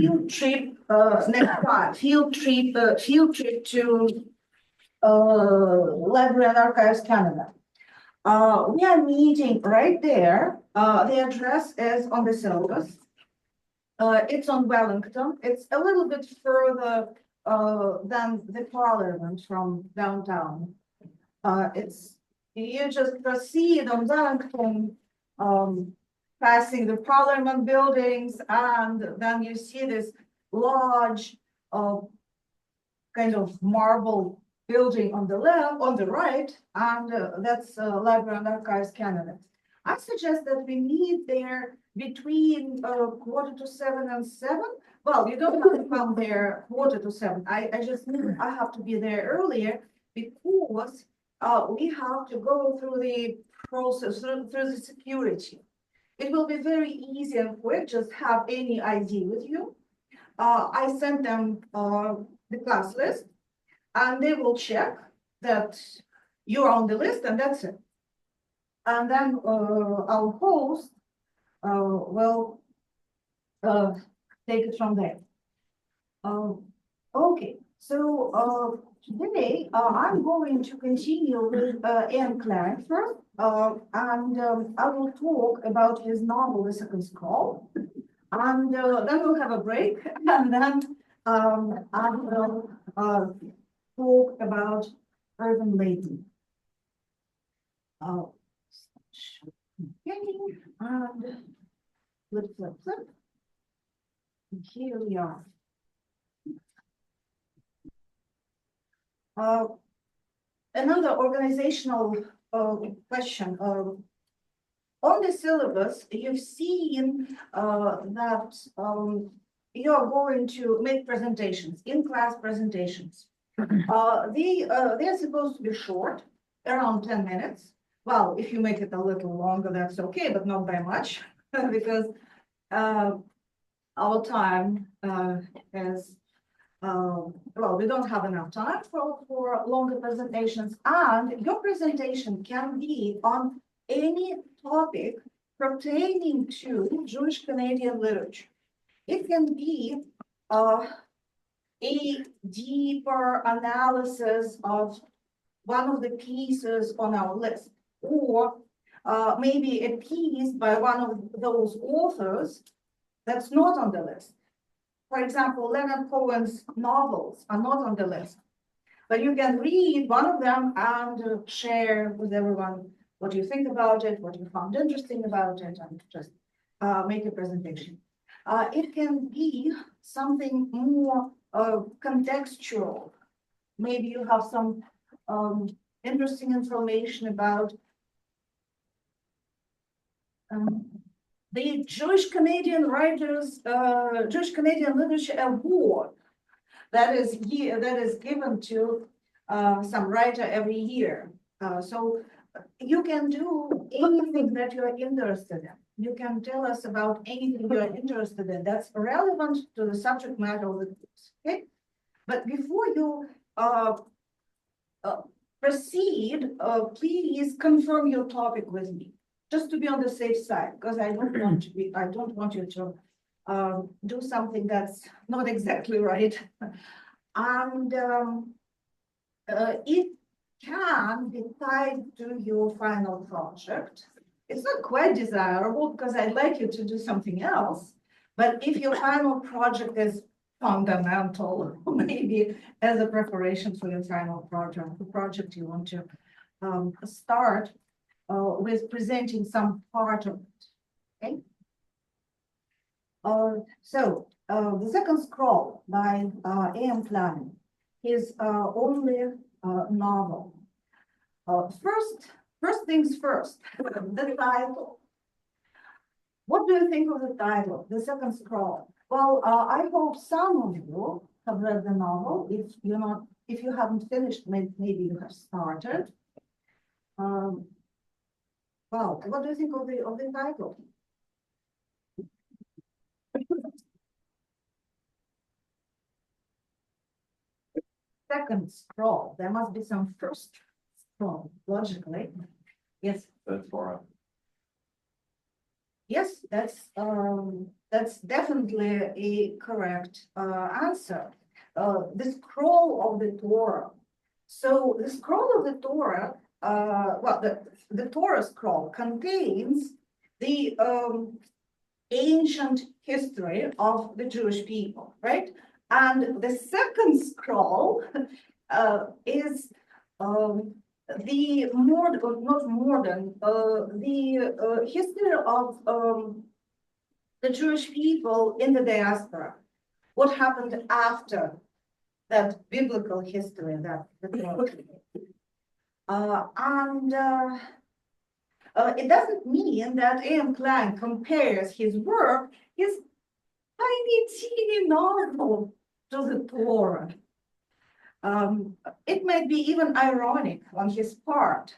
field trip, next slide, field trip to Library and Archives Canada. We are meeting right there. The address is on the syllabus. It's on Wellington. It's a little bit further than the Parliament from downtown. You just proceed on Wellington, passing the Parliament buildings, and then you see this large kind of marble building on the left, on the right, and that's Library and Archives Canada. I suggest that we meet there between 6:45 and 7. Well, you don't have to come there 6:45. I just mean I have to be there earlier because we have to go through the process, through the security. It will be very easy and quick. Just have any ID with you. I sent them the class list, and they will check that you're on the list, and that's it. And then our host will take it from there. Okay, so today I'm going to continue with Ian Clark first, and I will talk about his novel, The Second Scroll, and then we'll have a break, and then I will talk about Irving Layton. And flip, flip, flip. And here we are. Another organizational question. On the syllabus, you've seen that you are going to make presentations, in-class presentations. They're supposed to be short, around 10 minutes. Well, if you make it a little longer, that's okay, but not by much, because our time is, well, we don't have enough time for longer presentations, and your presentation can be on any topic pertaining to Jewish Canadian literature. It can be a deeper analysis of one of the pieces on our list, or maybe a piece by one of those authors that's not on the list. For example, Leonard Cohen's novels are not on the list, but you can read one of them and share with everyone what you think about it, what you found interesting about it, and just make a presentation. It can be something more contextual. Maybe you have some interesting information about the Jewish Canadian Writers, Jewish Canadian Literature Award that is given to some writer every year. So you can do anything that you are interested in. You can tell us about anything you are interested in that's relevant to the subject matter of the course. Okay, but before you proceed, please confirm your topic with me, just to be on the safe side, because I don't want you to do something that's not exactly right. And it can be tied to your final project. It's not quite desirable because I'd like you to do something else, but if your final project is fundamental, maybe as a preparation for your final project, the project you want to start with presenting some part of it. Okay. So The Second Scroll by A.M. Klein, his only novel. First things first, the title. What do you think of the title, The Second Scroll? Well, I hope some of you have read the novel. If you haven't finished, maybe you have started. Well, what do you think of the title? Second scroll. There must be some first scroll, logically. Yes. That's far out. Yes, that's definitely a correct answer. The scroll of the Torah. So the scroll of the Torah, well, the Torah scroll contains the ancient history of the Jewish people, right? And the second scroll is the modern, not modern, the history of the Jewish people in the diaspora. What happened after that biblical history that and it doesn't mean that A.M. Klein compares his work, his tiny, teeny novel, to the Torah. It might be even ironic on his part.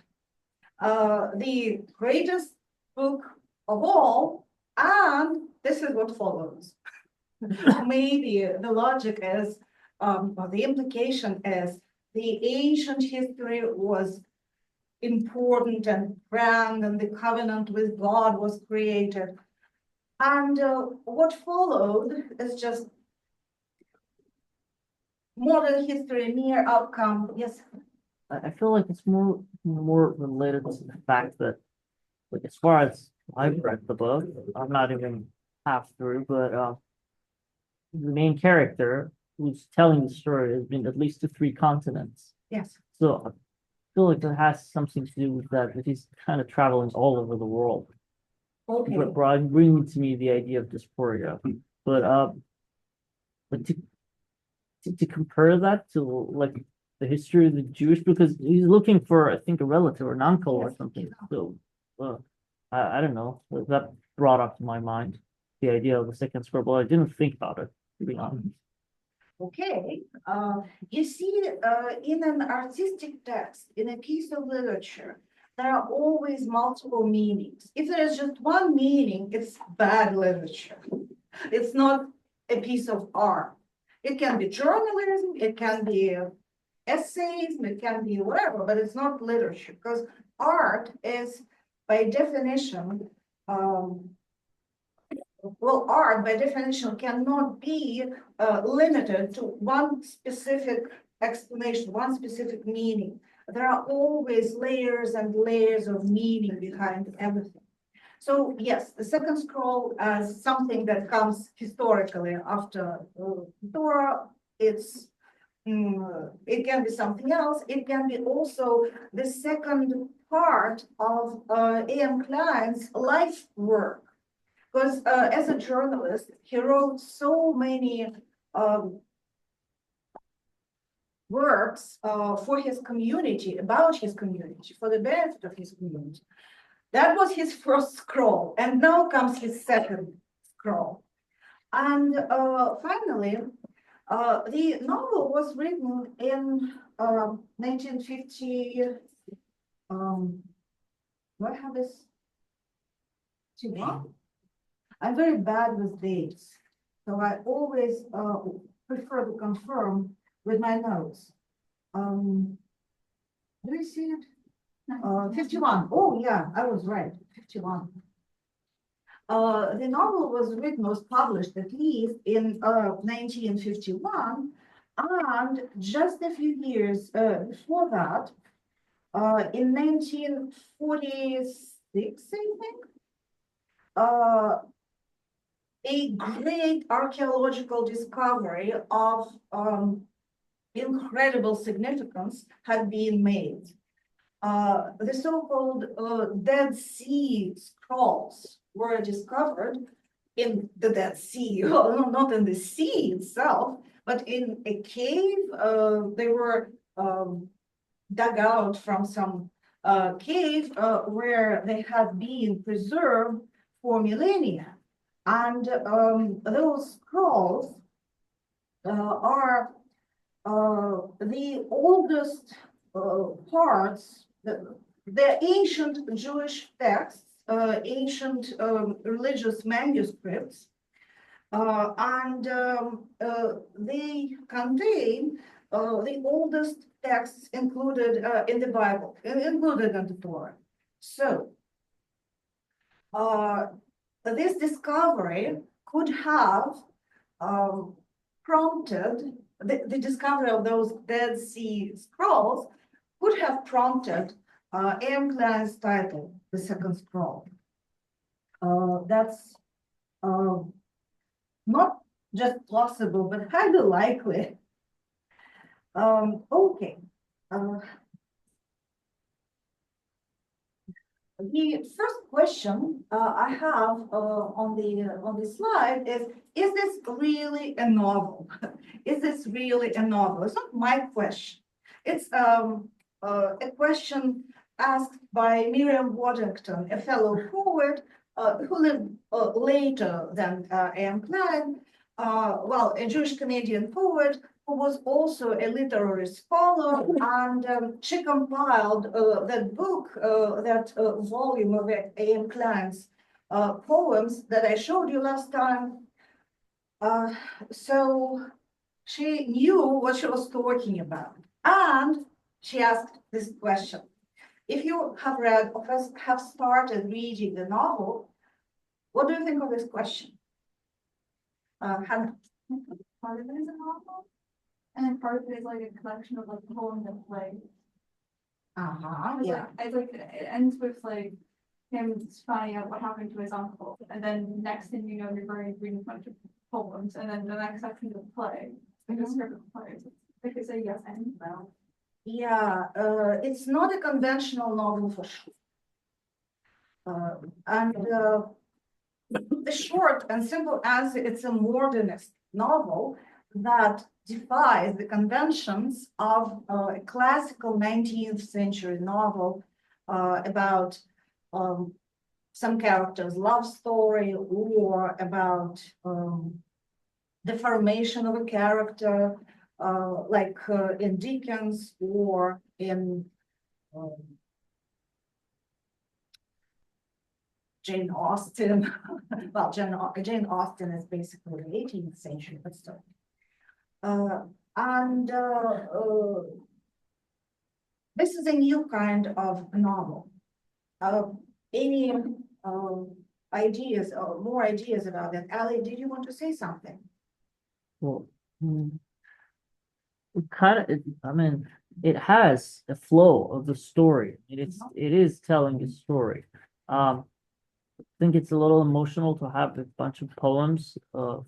The greatest book of all, and this is what follows. Maybe the logic is, or the implication is, the ancient history was important and grand, and the covenant with God was created. And what followed is just modern history, mere outcome. Yes. I feel like it's more related to the fact that, like, as far as I've read the book, I'm not even half through, but the main character who's telling the story has been at least to three continents. Yes. So I feel like it has something to do with that he's kind of traveling all over the world. Okay. But bringing to me the idea of dysphoria. But to compare that to like the history of the Jewish, because he's looking for, I think, a relative or an uncle or something. So I don't know. That brought up to my mind the idea of the second scroll. I didn't think about it, to be honest. Okay, you see, in an artistic text, in a piece of literature, there are always multiple meanings. If there is just one meaning, it's bad literature. It's not a piece of art. It can be journalism, it can be essays, it can be whatever, but it's not literature, because art is, by definition, well, art by definition cannot be limited to one specific explanation, one specific meaning. There are always layers and layers of meaning behind everything. So yes, the second scroll as something that comes historically after Torah, it can be something else. It can be also the second part of A.M. Klein's life work. Because as a journalist, he wrote so many works for his community, about his community, for the benefit of his community. That was his first scroll, and now comes his second scroll. And finally, the novel was written in 1950. Do I have this? I'm very bad with dates, so I always prefer to confirm with my notes. Do you see it? 51. Oh, yeah, I was right. 51. The novel was published at least in 1951, and just a few years before that, in 1946, I think, a great archaeological discovery of incredible significance had been made. The so-called Dead Sea Scrolls were discovered in the Dead Sea, well, not in the sea itself, but in a cave. They were dug out from some cave where they had been preserved for millennia. And those scrolls are the oldest parts, the ancient Jewish texts, ancient religious manuscripts, and they contain the oldest texts included in the Bible, included in the Torah. So, this discovery could have prompted the discovery of those Dead Sea Scrolls could have prompted A.M. Klein's title, The Second Scroll. That's not just possible, but highly likely. Okay. The first question I have on the slide is this really a novel? Is this really a novel? It's not my question. It's a question asked by Miriam Waddington, a fellow poet who lived later than A.M. Klein, well, a Jewish Canadian poet who was also a literary scholar, and she compiled that book, that volume of A.M. Klein's poems that I showed you last time. So she knew what she was talking about, and she asked this question. If you have read or have started reading the novel, what do you think of this question? Hannah? Part of it is a novel, and part of it is like a collection of like poems and plays. Yeah. It ends with like him finding out what happened to his uncle, and then next thing you know, you're reading a bunch of poems, and then the next section is a play, like a script of plays. Like it's a yes and no. Yeah, it's not a conventional novel for sure. The short and simple answer, it's a modernist novel that defies the conventions of a classical 19th century novel about some character's love story, or about the formation of a character, like in Dickens or in Jane Austen. Well, Jane Austen is basically the 18th century, but still. This is a new kind of novel. Any ideas or more ideas about that? Ali, did you want to say something? Well, I mean, it has a flow of the story. It is telling a story. I think it's a little emotional to have a bunch of poems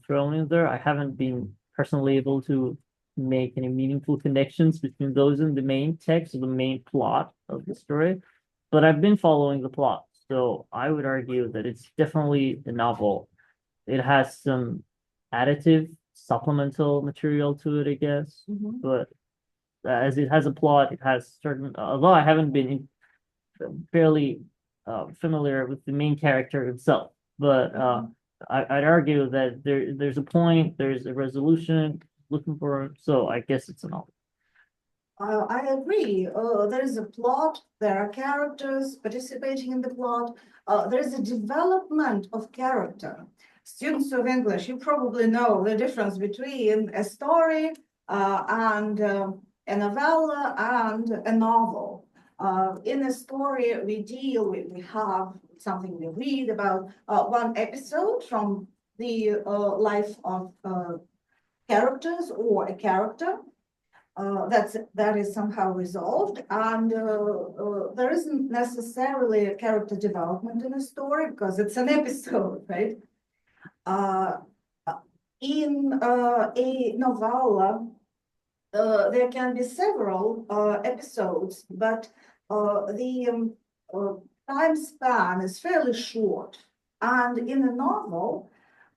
thrown in there. I haven't been personally able to make any meaningful connections between those and the main text or the main plot of the story, but I've been following the plot. So I would argue that it's definitely a novel. It has some additive, supplemental material to it, I guess, but as it has a plot, it has certain, although I haven't been fairly familiar with the main character himself, but I'd argue that there's a point, there's a resolution looking for, so I guess it's a novel. I agree. There is a plot, there are characters participating in the plot, there is a development of character. Students of English, you probably know the difference between a story and a novella and a novel. In a story, we have something we read about one episode from the life of characters or a character. That is somehow resolved, and there isn't necessarily a character development in a story because it's an episode, right? In a novella, there can be several episodes, but the time span is fairly short. And in a novel,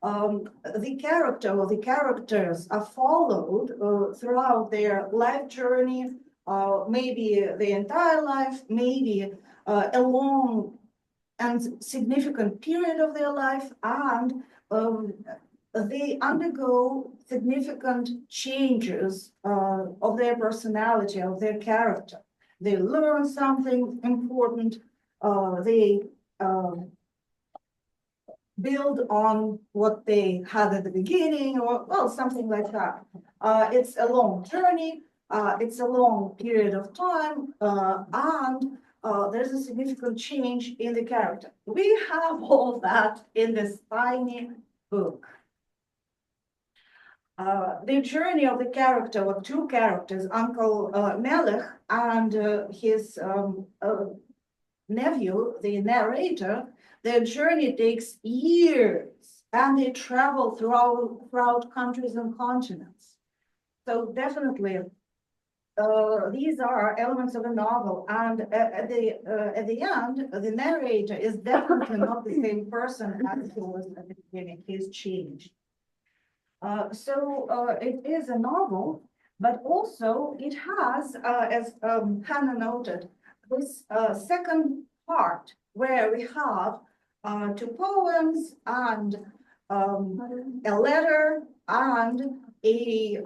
the character or the characters are followed throughout their life journey, maybe the entire life, maybe a long and significant period of their life, and they undergo significant changes of their personality, of their character. They learn something important, they build on what they had at the beginning, or well, something like that. It's a long journey, it's a long period of time, and there's a significant change in the character. We have all that in this tiny book. The journey of the character, or two characters, Uncle Melech and his nephew, the narrator, their journey takes years and they travel throughout countries and continents. So definitely, these are elements of a novel, and at the end, the narrator is definitely not the same person as he was at the beginning. He's changed. So it is a novel, but also it has, as Hannah noted, this second part where we have two poems and a letter and a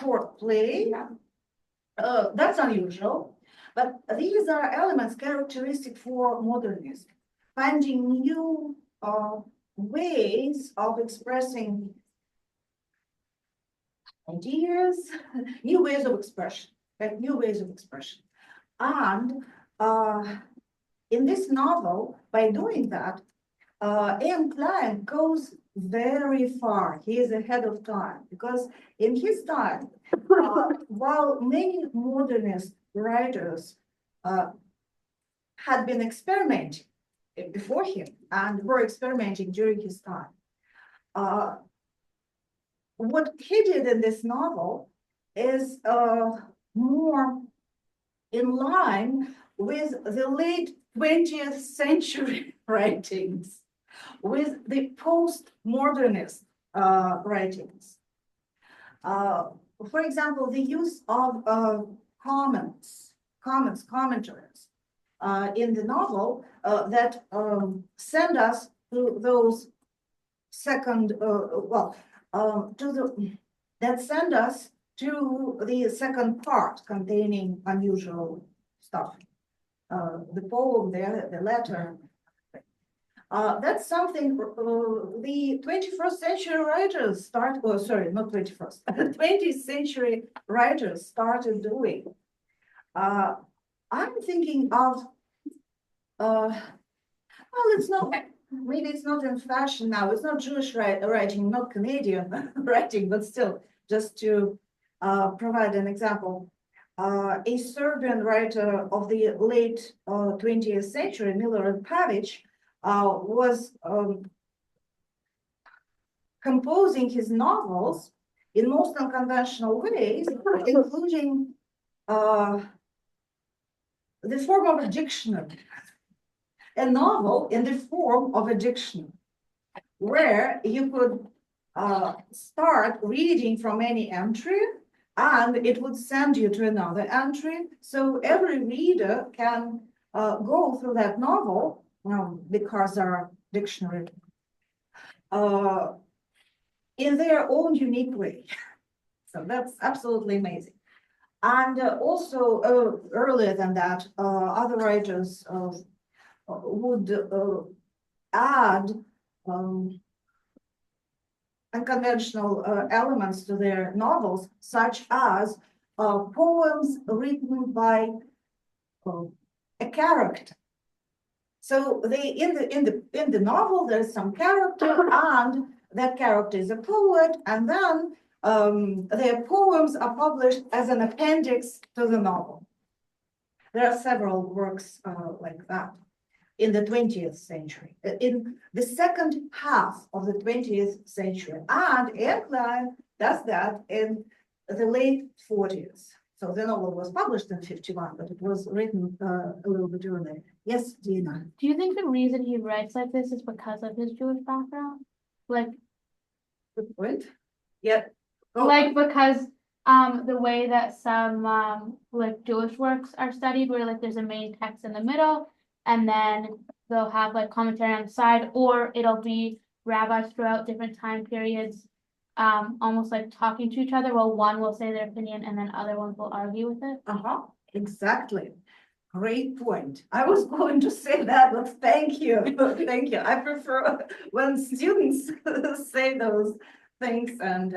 short play. Yeah. That's unusual, but these are elements characteristic for modernism, finding new ways of expressing ideas, new ways of expression, new ways of expression. And in this novel, by doing that, Ian Klein goes very far. He is ahead of time because in his time, while many modernist writers had been experimenting before him and were experimenting during his time, what he did in this novel is more in line with the late 20th century writings, with the post-modernist writings. For example, the use of commentaries in the novel that send us to those second, that send us to the second part containing unusual stuff. The poem there, the letter. That's something the 21st century writers start, oh, sorry, not 21st, 20th century writers started doing. I'm thinking of, well, it's not, maybe it's not in fashion now. It's not Jewish writing, not Canadian writing, but still, just to provide an example. A Serbian writer of the late 20th century, Milorad Pavić, was composing his novels in most unconventional ways, including the form of a dictionary. A novel in the form of a dictionary, where you could start reading from any entry and it would send you to another entry. So every reader can go through that novel, because our dictionary, in their own unique way. So that's absolutely amazing. And also earlier than that, other writers would add unconventional elements to their novels, such as poems written by a character. So they in the novel there's some character, and that character is a poet, and then their poems are published as an appendix to the novel. There are several works like that in the 20th century, in the second half of the 20th century, and Ian Klein does that in the late 40s. So the novel was published in 51, but it was written a little bit earlier. Yes, Dina. Do you think the reason he writes like this is because of his Jewish background? Like, Good point. Yeah. Oh, like because the way that some like Jewish works are studied, where like there's a main text in the middle, and then they'll have like commentary on the side, or it'll be rabbis throughout different time periods, almost like talking to each other. Well, one will say their opinion, and then other ones will argue with it. exactly. Great point. I was going to say that, but thank you. Thank you. I prefer when students say those things and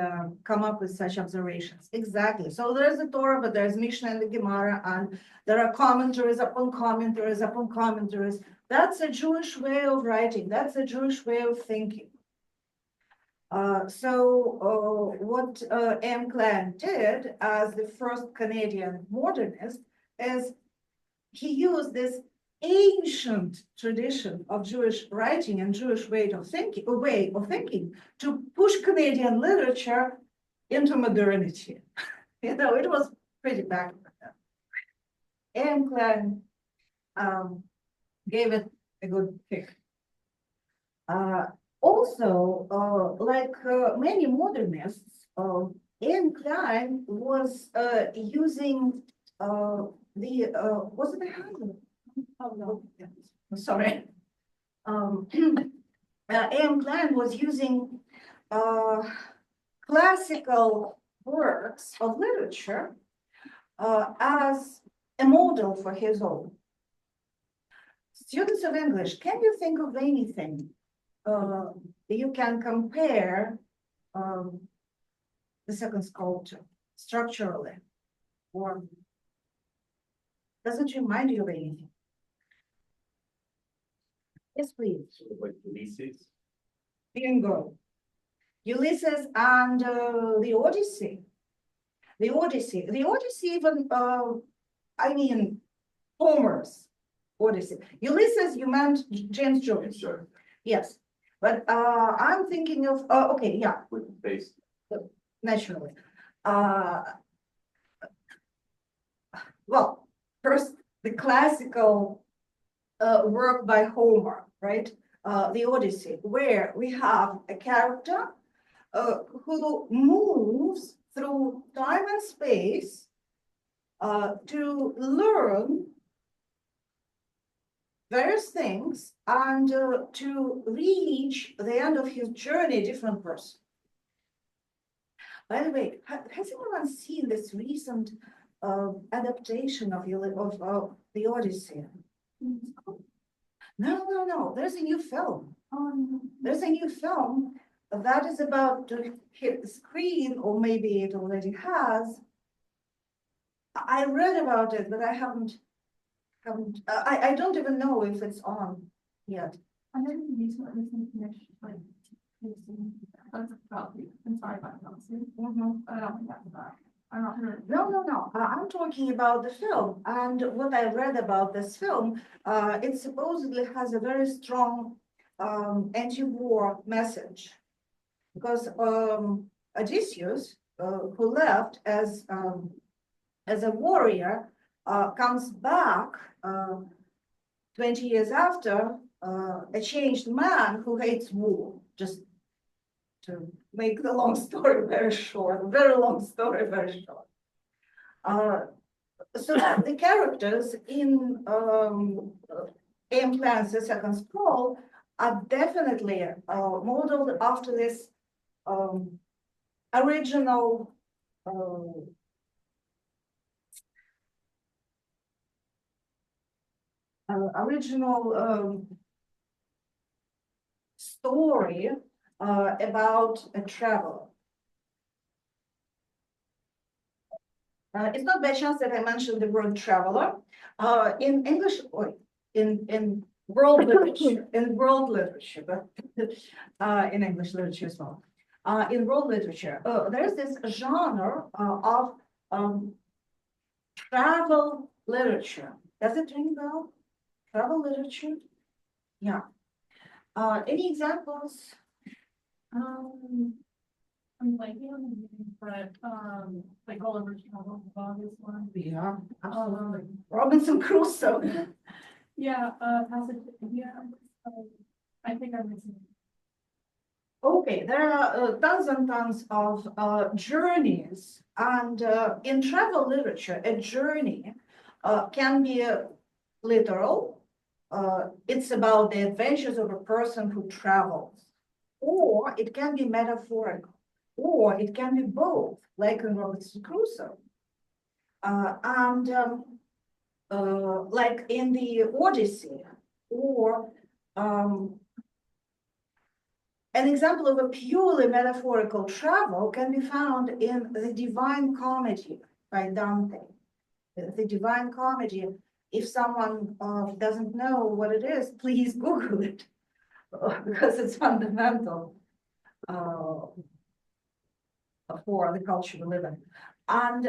come up with such observations. Exactly. So there's the Torah, but there's Mishnah and the Gemara, and there are commentaries upon commentaries upon commentaries. That's a Jewish way of writing. That's a Jewish way of thinking. What M. Klein did as the first Canadian modernist is he used this ancient tradition of Jewish writing and Jewish way of thinking to push Canadian literature into modernity. It was pretty backward. M. Klein gave it a good kick. Also, like many modernists, M. Klein was using was it a handle? Oh, no, sorry. M. Klein was using classical works of literature as a model for his own. Students of English, can you think of anything you can compare the second sculpture structurally, or does it remind you of anything? Yes, please. Like Ulysses. Bingo. Ulysses and the Odyssey. The Odyssey. The Odyssey even, I mean, Homer's Odyssey. Ulysses, you meant James Joyce. Sure. Yes, but I'm thinking of, okay, yeah, With base. naturally. Well, first, the classical work by Homer, right? The Odyssey, where we have a character who moves through time and space to learn various things and to reach the end of his journey, a different person. By the way, has anyone seen this recent adaptation of the Odyssey? No. There's a new film. There's a new film that is about to hit the screen, or maybe it already has. I read about it, but I haven't. I don't even know if it's on yet. I never recently finished like that's probably I'm sorry about that. I don't think that's that. I'm not sure. No. I'm talking about the film, and what I read about this film, it supposedly has a very strong anti-war message, because Odysseus, who left as a warrior, comes back 20 years after, a changed man who hates war. Just to make the long story very short, very long story very short. So the characters in M. Klein's The Second Scroll are definitely modeled after this original story about a traveler. It's not by chance that I mentioned the word traveler. In English, or in world literature, but in English literature as well. In world literature, there's this genre of travel literature. Does it ring a bell? Travel literature? Yeah. Any examples? I'm blanking on the name, but like Oliver Travel, this one. Yeah, absolutely. Robinson Crusoe. Yeah, Passage to India. I think I'm missing. Okay, there are tons and tons of journeys, and in travel literature, a journey can be literal. It's about the adventures of a person who travels, or it can be metaphorical, or it can be both, like in Robinson Crusoe. Like in the Odyssey, or An example of a purely metaphorical travel can be found in the Divine Comedy by Dante. The Divine Comedy, if someone doesn't know what it is, please Google it, because it's fundamental for the culture we live in. And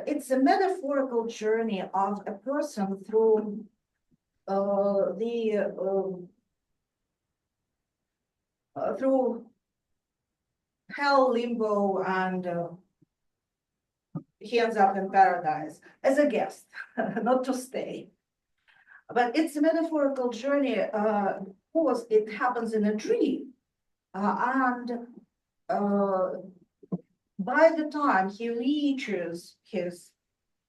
it's a metaphorical journey of a person through through hell, limbo, and he ends up in paradise as a guest, not to stay. But it's a metaphorical journey because it happens in a dream. And by the time he reaches his,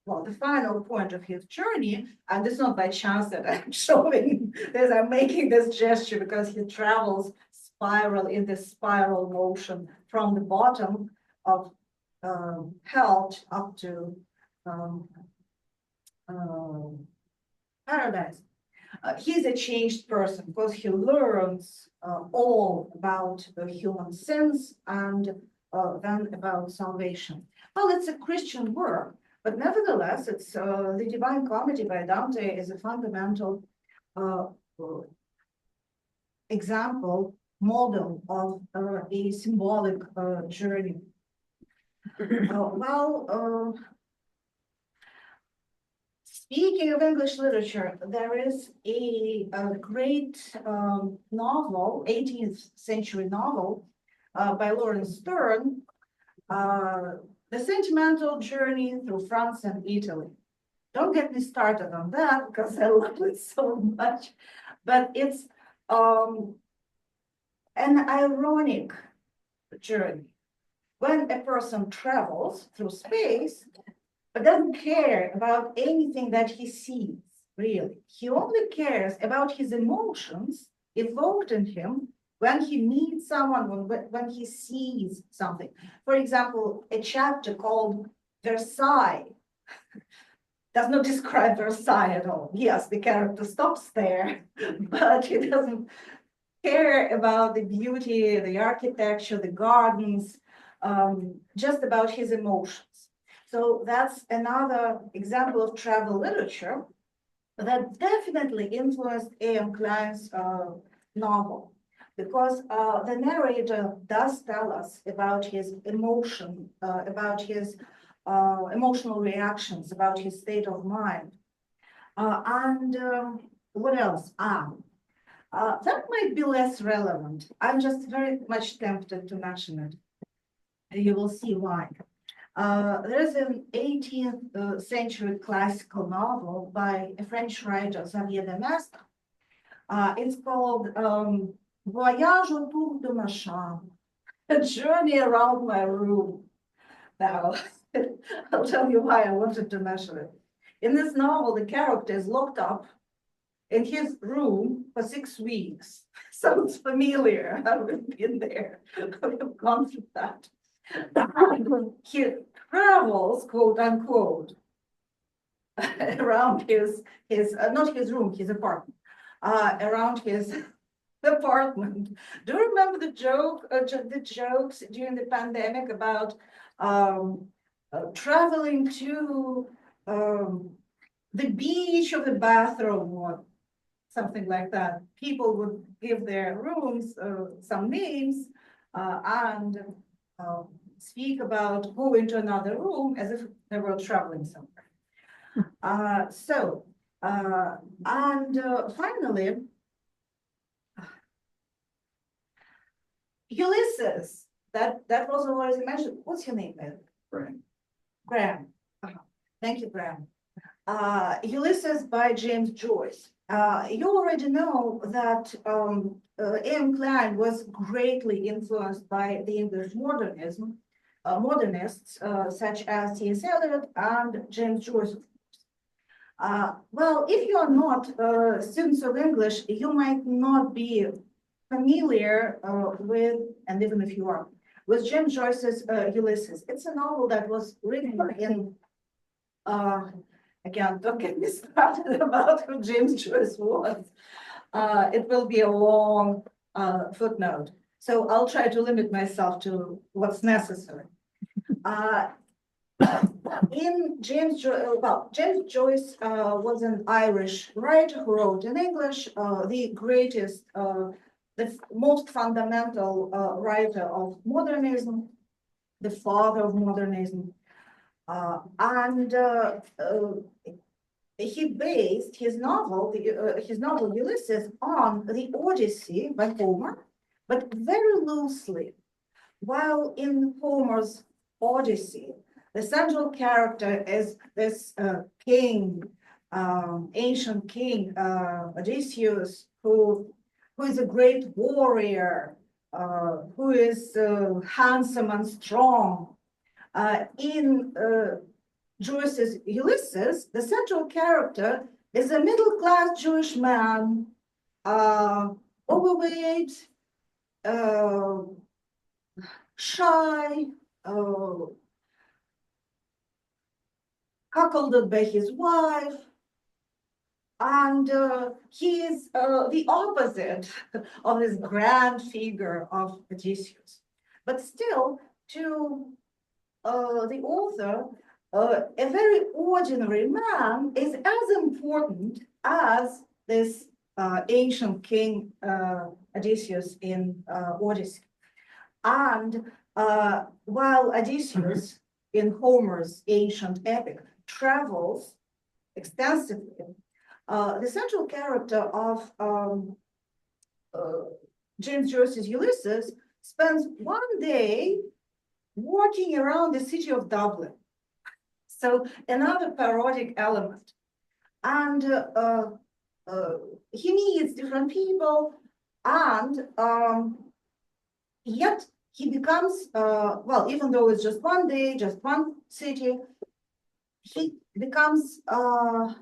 well, the final point of his journey, and it's not by chance that I'm showing this, I'm making this gesture because he travels spiral in this spiral motion from the bottom of hell up to paradise. He's a changed person because he learns all about human sins and then about salvation. Well, it's a Christian work, but nevertheless, it's the Divine Comedy by Dante is a fundamental example, model of a symbolic journey. Speaking of English literature, there is a great novel, 18th century novel by Lawrence Sterne, The Sentimental Journey Through France and Italy. Don't get me started on that because I love it so much, but it's an ironic journey. When a person travels through space, but doesn't care about anything that he sees, really. He only cares about his emotions evoked in him when he meets someone, when he sees something. For example, a chapter called Versailles does not describe Versailles at all. Yes, the character stops there, but he doesn't care about the beauty, the architecture, the gardens, just about his emotions. So that's another example of travel literature that definitely influenced A.M. Klein's novel, because the narrator does tell us about his emotion, about his emotional reactions, about his state of mind. And what else? That might be less relevant. I'm just very much tempted to mention it. You will see why. There's an 18th century classical novel by a French writer, Xavier de Maistre. It's called Voyage autour de ma chambre, a journey around my room. Now, I'll tell you why I wanted to mention it. In this novel, the character is locked up in his room for 6 weeks. Sounds familiar. I've been there. I've gone through that. He travels, quote unquote, around his not his room, his apartment, around his apartment. Do you remember the jokes during the pandemic about traveling to the beach or the bathroom or something like that? People would give their rooms some names and speak about going to another room as if they were traveling somewhere. Finally, Ulysses, that was already mentioned. What's your name, man? Graham. Thank you, Graham. Ulysses by James Joyce. You already know that A.M. Klein was greatly influenced by the English modernists such as T.S. Eliot and James Joyce. Well, if you are not students of English, you might not be familiar with, and even if you are, with James Joyce's Ulysses. It's a novel that was written in, again, don't get me started about who James Joyce was. It will be a long footnote. So I'll try to limit myself to what's necessary. In James Joyce was an Irish writer who wrote in English, the greatest, the most fundamental writer of modernism, the father of modernism. And he based his novel, Ulysses, on the Odyssey by Homer, but very loosely. While in Homer's Odyssey, the central character is this king, ancient king, Odysseus, who is a great warrior, who is handsome and strong. In Joyce's Ulysses, the central character is a middle-class Jewish man, overweight, shy, cuckolded by his wife, and he is the opposite of this grand figure of Odysseus. But still, to the author, a very ordinary man is as important as this ancient king Odysseus in Odyssey. And while Odysseus in Homer's ancient epic travels extensively, the central character of James Joyce's Ulysses spends one day walking around the city of Dublin. So another parodic element. And he meets different people, and yet he becomes, well, even though it's just one day, just one city, he becomes a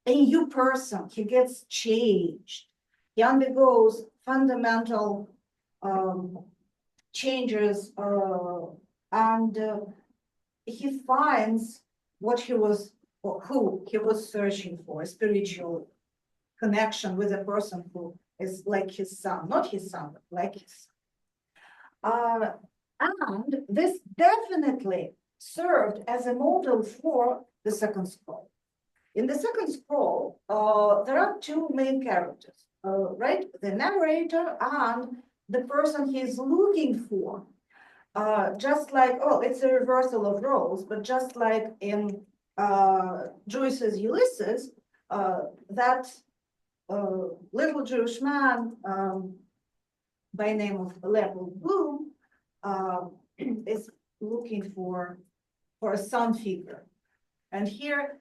new person. He gets changed. He undergoes fundamental changes, and he finds what he was, or who he was searching for, a spiritual connection with a person who is like his son, not his son, but like his son. And this definitely served as a model for the second scroll. In the second scroll, there are two main characters, right? The narrator and the person he's looking for. Just like, oh, it's a reversal of roles, but just like in Joyce's Ulysses, that little Jewish man by name of Leopold Bloom is looking for a son figure. And here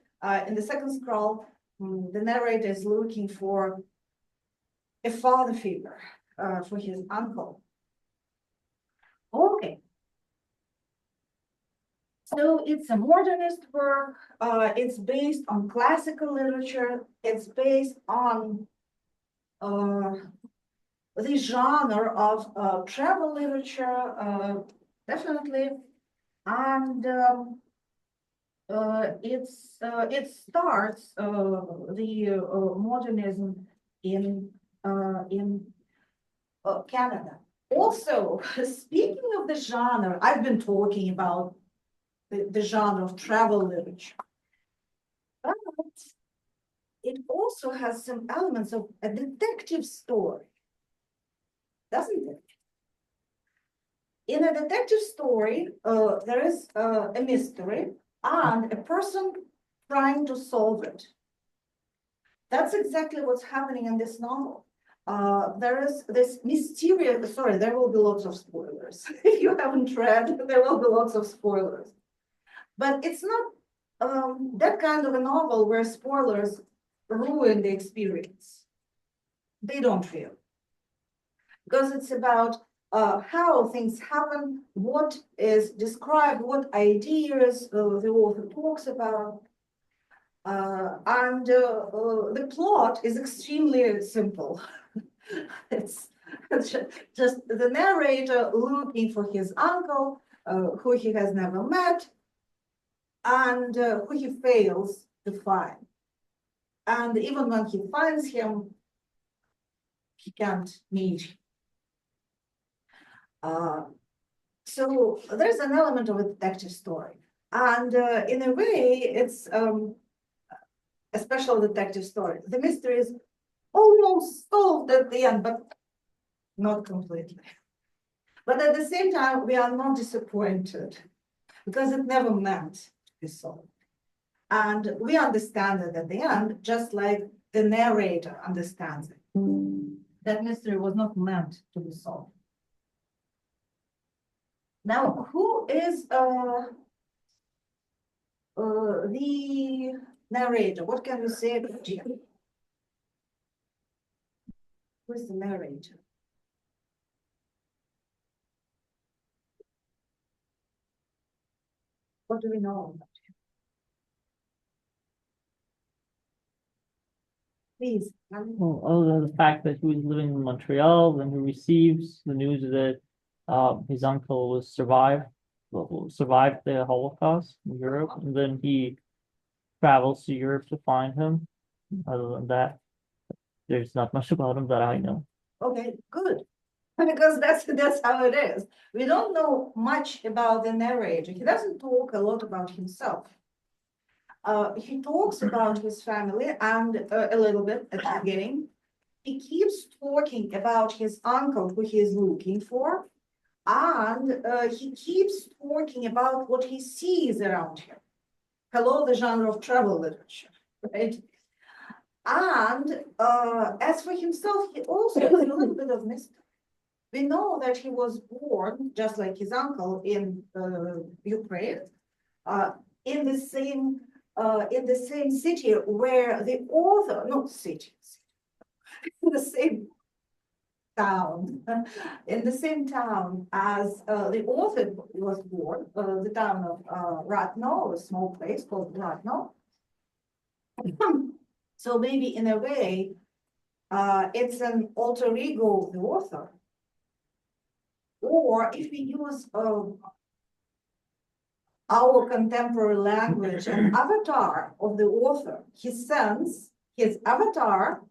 in the second scroll, the narrator is looking for a father figure for his uncle. Okay. So it's a modernist work. It's based on classical literature. It's based on the genre of travel literature, definitely, and it starts the modernism in Canada. Also, speaking of the genre, I've been talking about the genre of travel literature, but it also has some elements of a detective story, doesn't it? In a detective story, there is a mystery and a person trying to solve it. That's exactly what's happening in this novel. There is this mysterious, sorry, there will be lots of spoilers. If you haven't read, there will be lots of spoilers. But it's not that kind of a novel where spoilers ruin the experience. They don't feel. Because it's about how things happen, what is described, what ideas the author talks about. And the plot is extremely simple. It's just the narrator looking for his uncle, who he has never met, and who he fails to find. And even when he finds him, he can't meet him. So there's an element of a detective story, and in a way, it's a special detective story. The mystery is almost solved at the end, but not completely. But at the same time, we are not disappointed because it never meant to be solved. And we understand it at the end, just like the narrator understands it. That mystery was not meant to be solved. Now, who is the narrator? What can we say about him? Who is the narrator? What do we know about him? Please. Well, other than the fact that he was living in Montreal, then he receives the news that his uncle was survived the Holocaust in Europe, and then he travels to Europe to find him. Other than that, there's not much about him that I know. Okay, good. Because that's how it is. We don't know much about the narrator. He doesn't talk a lot about himself. He talks about his family and a little bit at the beginning. He keeps talking about his uncle who he is looking for, and he keeps talking about what he sees around him. Hello, the genre of travel literature, right? And as for himself, he also has a little bit of mystery. We know that he was born, just like his uncle, in Ukraine, in the same city where the author, not city, in the same town, in the same town as the author was born, the town of Ratno, a small place called Ratno. So maybe in a way, it's an alter ego of the author. Or if we use our contemporary language, an avatar of the author, he sends his avatar,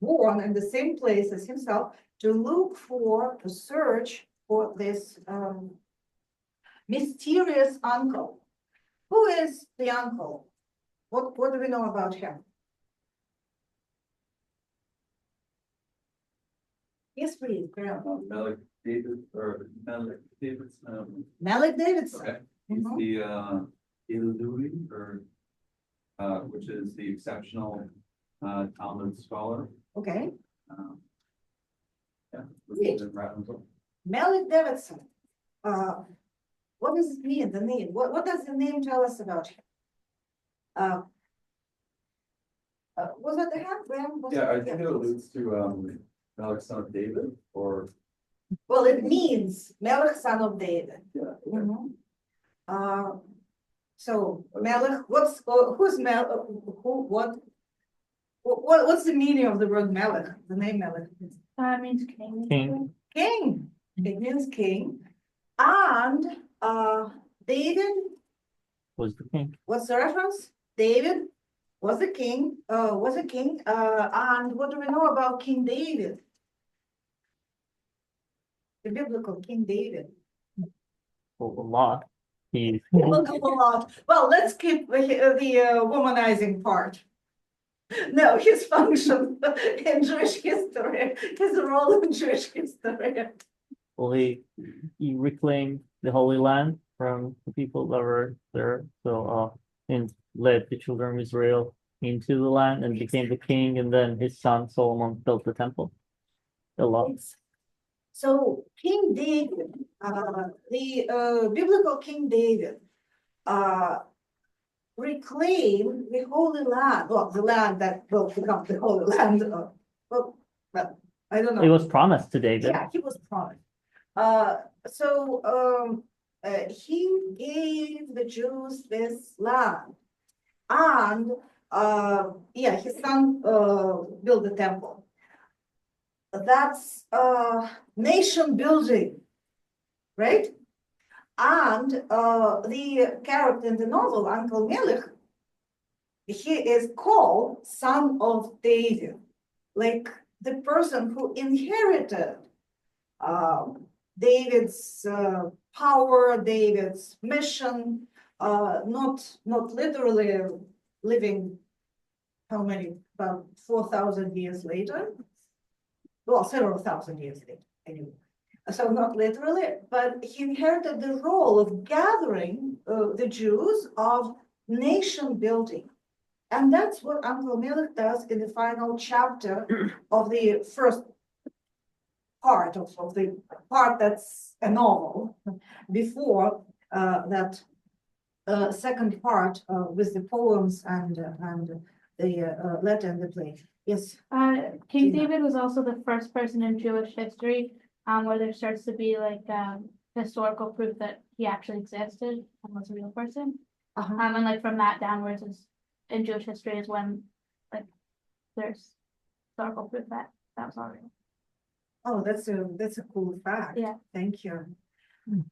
born in the same place as himself, to search for this mysterious uncle. Who is the uncle? What do we know about him? Yes, please, Graham. Malik Davidson. Malik Davidson. Okay, he's Mhm. the Ilui, which is the exceptional Talmud scholar. Okay, Yeah. Great. Malik Davidson. What does it mean, the name? What does the name tell us about him? Was that the hand, Graham? Was Yeah, it- I think it alludes to Malik, son of David, or Well, it means Melech, son of David. yeah. Mhm. So Melech, who's Melech? What's the meaning of the word Melech? The name Melech? Means king. King. King. It means king. And David, Was the king. what's the reference? David was a king, and what do we know about King David? The biblical King David. Well, a lot. He We'll go a lot. Well, let's keep the womanizing part. No, his function in Jewish history, his role in Jewish history. well, he reclaimed the Holy Land from the people that were there. So and led the children of Israel into the land and became the king, and then his son Solomon built the temple. A lot. So King David, the biblical King David, reclaimed the Holy Land, well, the land that will become the Holy Land. Well, I don't know. It was promised to David. Yeah, he was promised. He gave the Jews this land, and his son built the temple. That's nation building, right? And the character in the novel, Uncle Melech, he is called son of David, like the person who inherited David's power, David's mission, not literally living how many, about 4,000 years later. Well, several thousand years later, anyway. So not literally, but he inherited the role of gathering the Jews, of nation building. And that's what Uncle Melech does in the final chapter of the first part of the part that's a novel, before that second part with the poems and the letter and the play. Yes. King Gina. David was also the first person in Jewish history, where there starts to be like historical proof that he actually existed and was a real person. And like from that downwards is in Jewish history is when like there's historical proof that that was all real. Oh, that's a cool fact. Yeah. Thank you.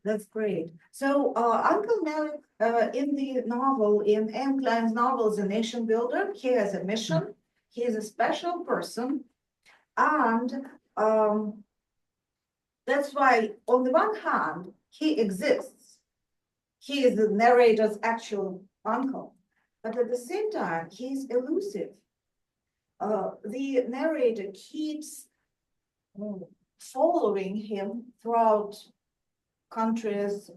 That's great. So Uncle Melech in the novel, in M. Klein's novel, is a nation builder. He has a mission. He is a special person. And that's why, on the one hand, he exists. He is the narrator's actual uncle. But at the same time, he's elusive. The narrator keeps following him throughout countries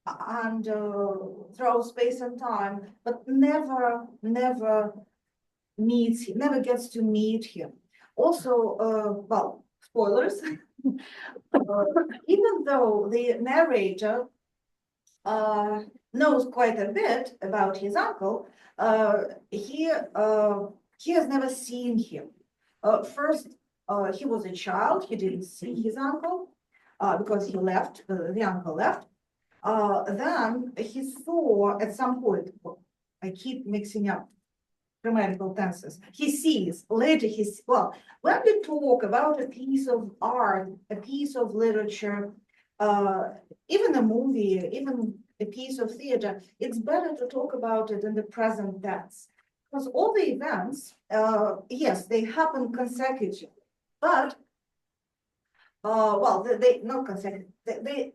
and throughout space and time, but never meets him, never gets to meet him. Also, well, spoilers, even though the narrator knows quite a bit about his uncle, he has never seen him. First, he was a child, he didn't see his uncle because he left, the uncle left. Then he saw at some point, I keep mixing up grammatical tenses. He sees, later well, when we talk about a piece of art, a piece of literature, even a movie, even a piece of theater, it's better to talk about it in the present tense. Because all the events, yes, they happen consecutively, but, well, they not consecutive, they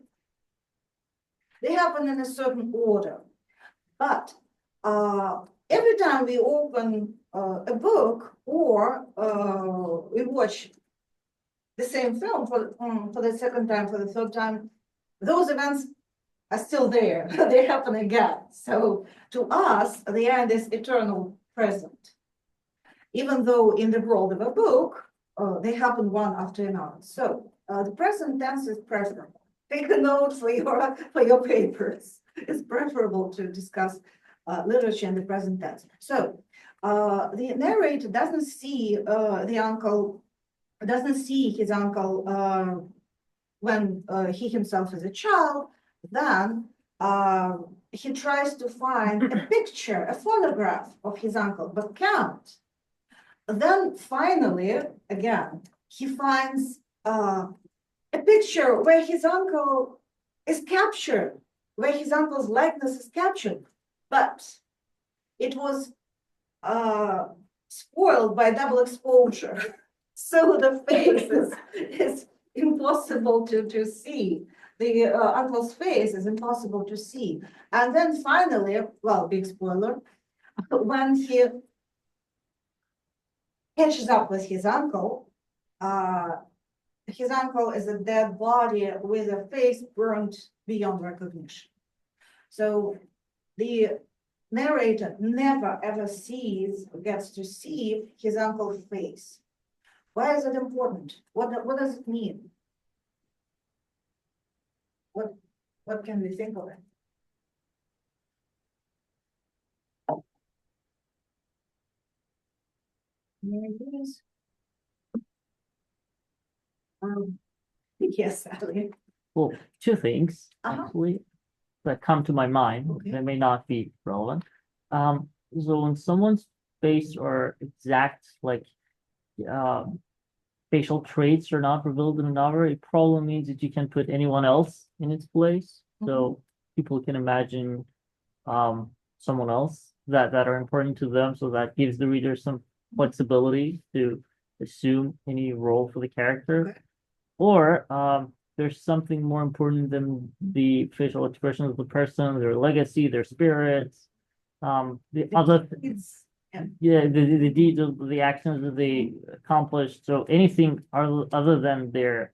happen in a certain order. But every time we open a book or we watch the same film for the second time, for the third time, those events are still there. They happen again. So to us, the end is eternal present. Even though in the world of a book, they happen one after another. So the present tense is preferable. Take a note for your papers. It's preferable to discuss literature in the present tense. So the narrator doesn't see his uncle when he himself is a child. Then he tries to find a picture, a photograph of his uncle, but can't. Then finally, again, he finds a picture where his uncle is captured, where his uncle's likeness is captured, but it was spoiled by double exposure. So the face is impossible to see. The uncle's face is impossible to see. And then finally, well, big spoiler, when he catches up with his uncle is a dead body with a face burned beyond recognition. So the narrator never ever gets to see his uncle's face. Why is it important? What does it mean? What can we think of it? Any ideas? Yes, Sally. Well, two things actually that come to my mind. Okay. That may not be relevant. So when someone's face or exact like facial traits are not revealed in a novel, it probably means that you can put anyone else in its place. So people can imagine someone else that are important to them. So that gives the reader some flexibility to assume any role for the character. Okay. Or there's something more important than the facial expressions of the person, their legacy, their spirits. The other, It's, yeah, the deeds of the actions that they accomplished. So anything other than their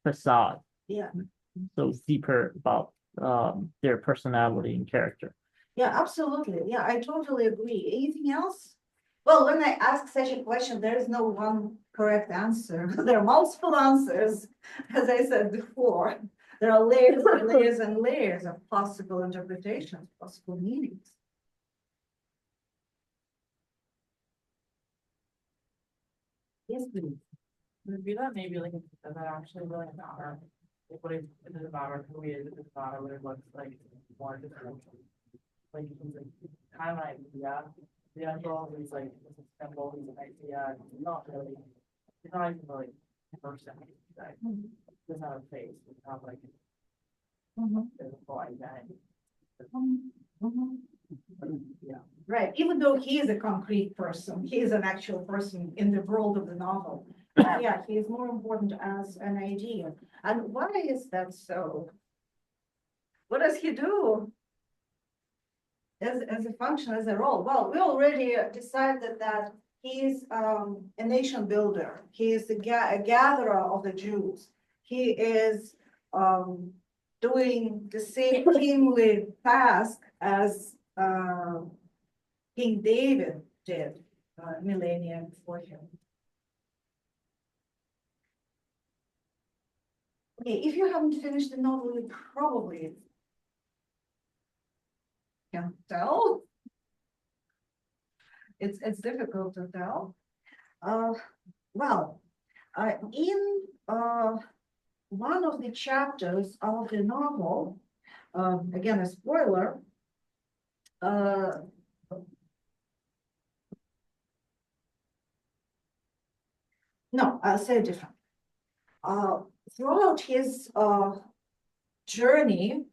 facade. yeah, So it's deeper about their personality and character. yeah, absolutely. Yeah, I totally agree. Anything else? Well, when I ask such a question, there is no one correct answer. There are multiple answers, as I said before. There are layers and layers and layers of possible interpretations, possible meanings. Yes, please. Maybe that maybe like does that actually really matter? Like what is it doesn't matter who he is, it doesn't matter what it looks like, it's more different. Like he's like kind of like the uncle, he's like this is symbol, he's an idea, he's not really really a person. Like, he doesn't have a face, it's not like Mhm, a physical identity. mhm. Yeah. Right, even though he is a concrete person, he is an actual person in the world of the novel. Yeah, he is more important as an idea. And why is that so? What does he do? As a function, as a role? Well, we already decided that he is a nation builder. He is a gatherer of the Jews. He is doing the same kingly task as King David did millennia before him. Okay, if you haven't finished the novel, you probably can't tell. It's difficult to tell. Well, in one of the chapters of the novel, again a spoiler, no, I'll say it different. Throughout his journey,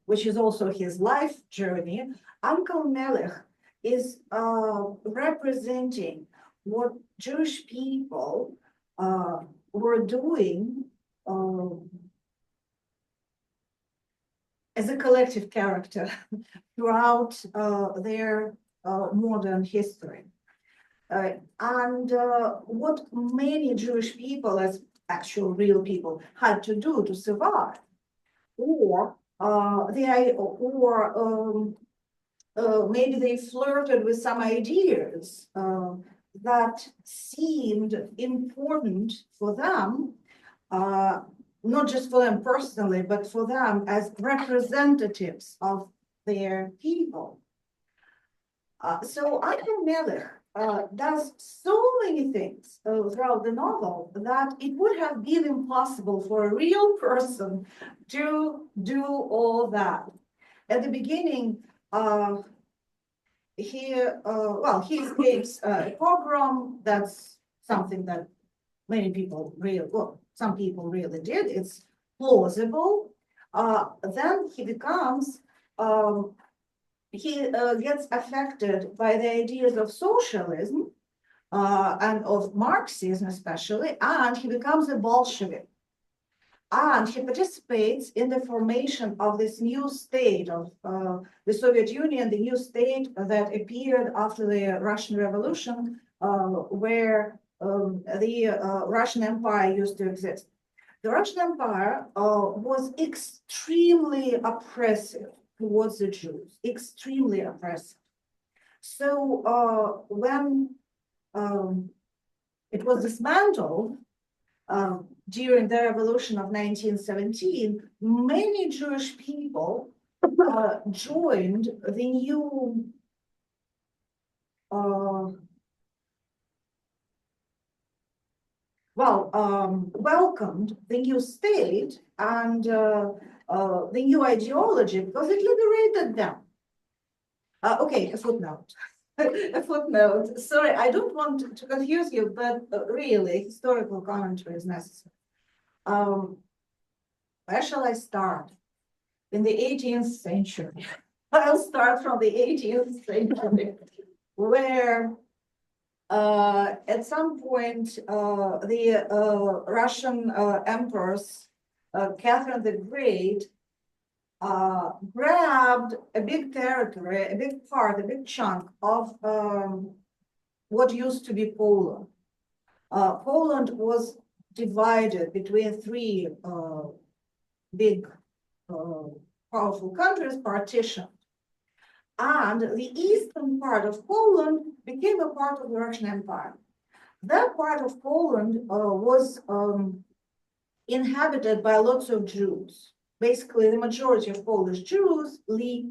which is also his life journey, Uncle Melech is representing what Jewish people were doing as a collective character throughout their modern history. And what many Jewish people, as actual real people, had to do to survive, or maybe they flirted with some ideas that seemed important for them, not just for them personally, but for them as representatives of their people. So Uncle Melech does so many things throughout the novel that it would have been impossible for a real person to do all that. At the beginning, he escapes a pogrom. That's something that many people really, well, some people really did. It's plausible. Then he becomes he gets affected by the ideas of socialism and of Marxism especially, and he becomes a Bolshevik. And he participates in the formation of this new state of the Soviet Union, the new state that appeared after the Russian Revolution, where the Russian Empire used to exist. The Russian Empire was extremely oppressive towards the Jews, extremely oppressive. So when it was dismantled during the revolution of 1917, many Jewish people joined the new welcomed the new state and the new ideology because it liberated them. Okay, a footnote. A footnote. Sorry, I don't want to confuse you, but really, historical commentary is necessary. Where shall I start? In the 18th century. I'll start from the 18th century, where At some point, the Russian empress, Catherine the Great, grabbed a big territory, a big part, a big chunk of what used to be Poland. Poland was divided between three big powerful countries, partitioned. And the eastern part of Poland became a part of the Russian Empire. That part of Poland was inhabited by lots of Jews. Basically, the majority of Polish Jews lived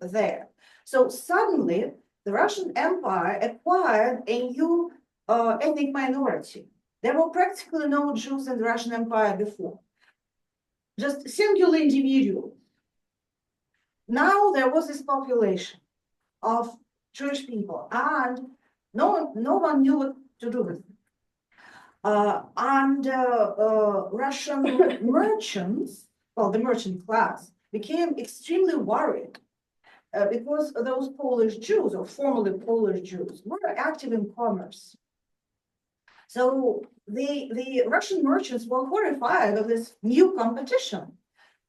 there. So suddenly, the Russian Empire acquired a new ethnic minority. There were practically no Jews in the Russian Empire before, just singular individuals. Now there was this population of Jewish people, and no one knew what to do with it. Russian merchants, well, the merchant class, became extremely worried because those Polish Jews, or formerly Polish Jews, were active in commerce. So the Russian merchants were horrified of this new competition,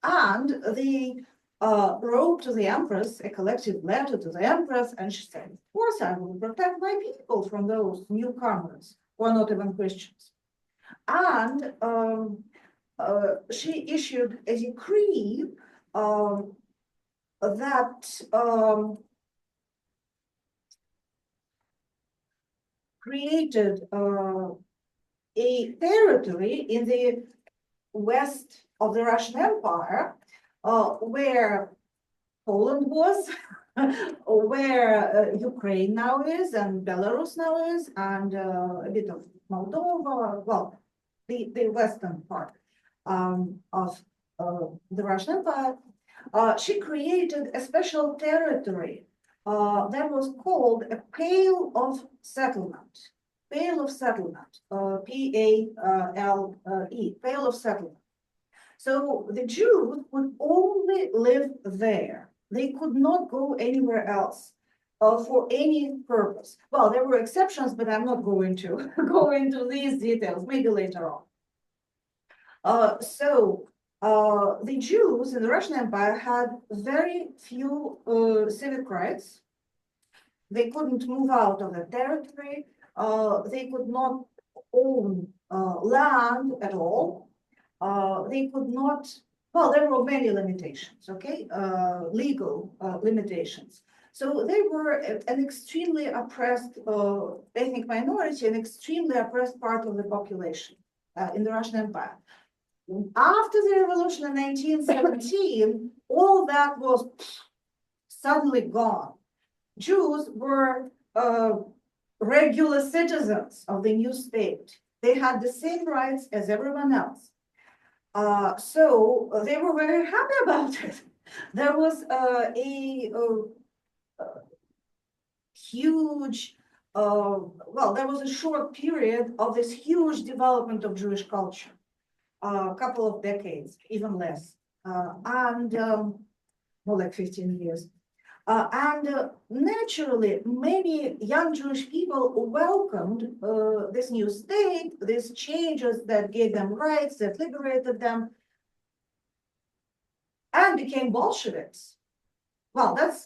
and they wrote to the Empress a collective letter to the Empress, and she said, of course, I will protect my people from those newcomers who are not even Christians. And she issued a decree that created a territory in the west of the Russian Empire where Poland was, where Ukraine now is, and Belarus now is, and a bit of Moldova, well, the western part of the Russian Empire. She created a special territory that was called a Pale of Settlement. Pale of Settlement, P-A-L-E, Pale of Settlement. So the Jews would only live there. They could not go anywhere else for any purpose. Well, there were exceptions, but I'm not going to go into these details, maybe later on. The Jews in the Russian Empire had very few civic rights. They couldn't move out of the territory. They could not own land at all. They could not, well, there were many limitations, okay, legal limitations. So they were an extremely oppressed ethnic minority, an extremely oppressed part of the population in the Russian Empire. After the revolution in 1917, all that was suddenly gone. Jews were regular citizens of the new state. They had the same rights as everyone else. So they were very happy about it. There was a huge, well, there was a short period of this huge development of Jewish culture, a couple of decades, even less, more like 15 years. Naturally, many young Jewish people welcomed this new state, these changes that gave them rights, that liberated them, and became Bolsheviks. Well, that's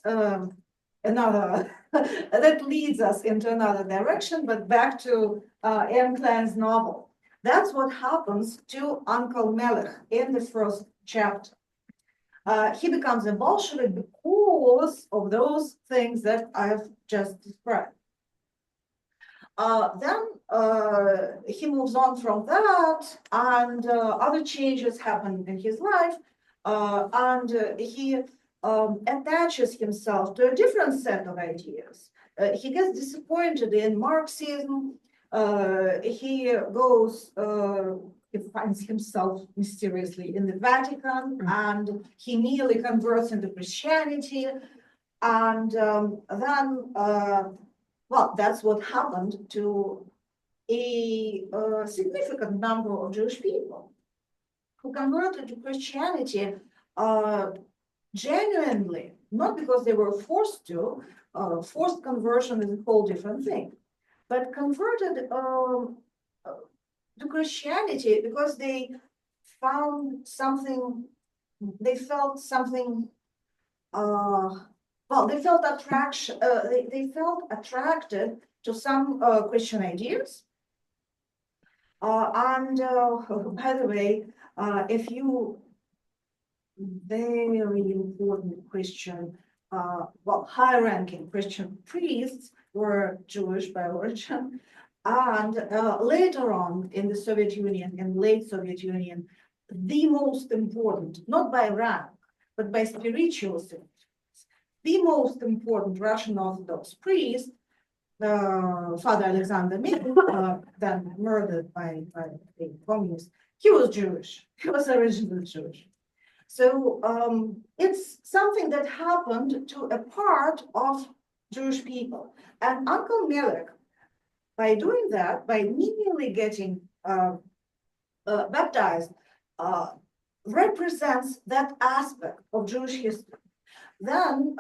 another, that leads us into another direction, but back to M. Klein's novel. That's what happens to Uncle Melech in the first chapter. He becomes a Bolshevik because of those things that I've just described. Then he moves on from that, and other changes happen in his life, and he attaches himself to a different set of ideas. He gets disappointed in Marxism. He goes, he finds himself mysteriously in the Vatican, and he nearly converts into Christianity. And then, well, that's what happened to a significant number of Jewish people who converted to Christianity genuinely, not because they were forced to. Forced conversion is a whole different thing. but converted to Christianity because they found something, they felt something, well, they felt attraction, they felt attracted to some Christian ideas. And by the way, if you very important Christian, well, high-ranking Christian priests were Jewish by origin, and later on in the Soviet Union, in late Soviet Union, the most important, not by rank, but by spiritual significance, the most important Russian Orthodox priest, Father Alexander Mikhail, then murdered by the communists, he was Jewish. He was originally Jewish. So it's something that happened to a part of Jewish people. And Uncle Melech, by doing that, by immediately getting baptized, represents that aspect of Jewish history. Then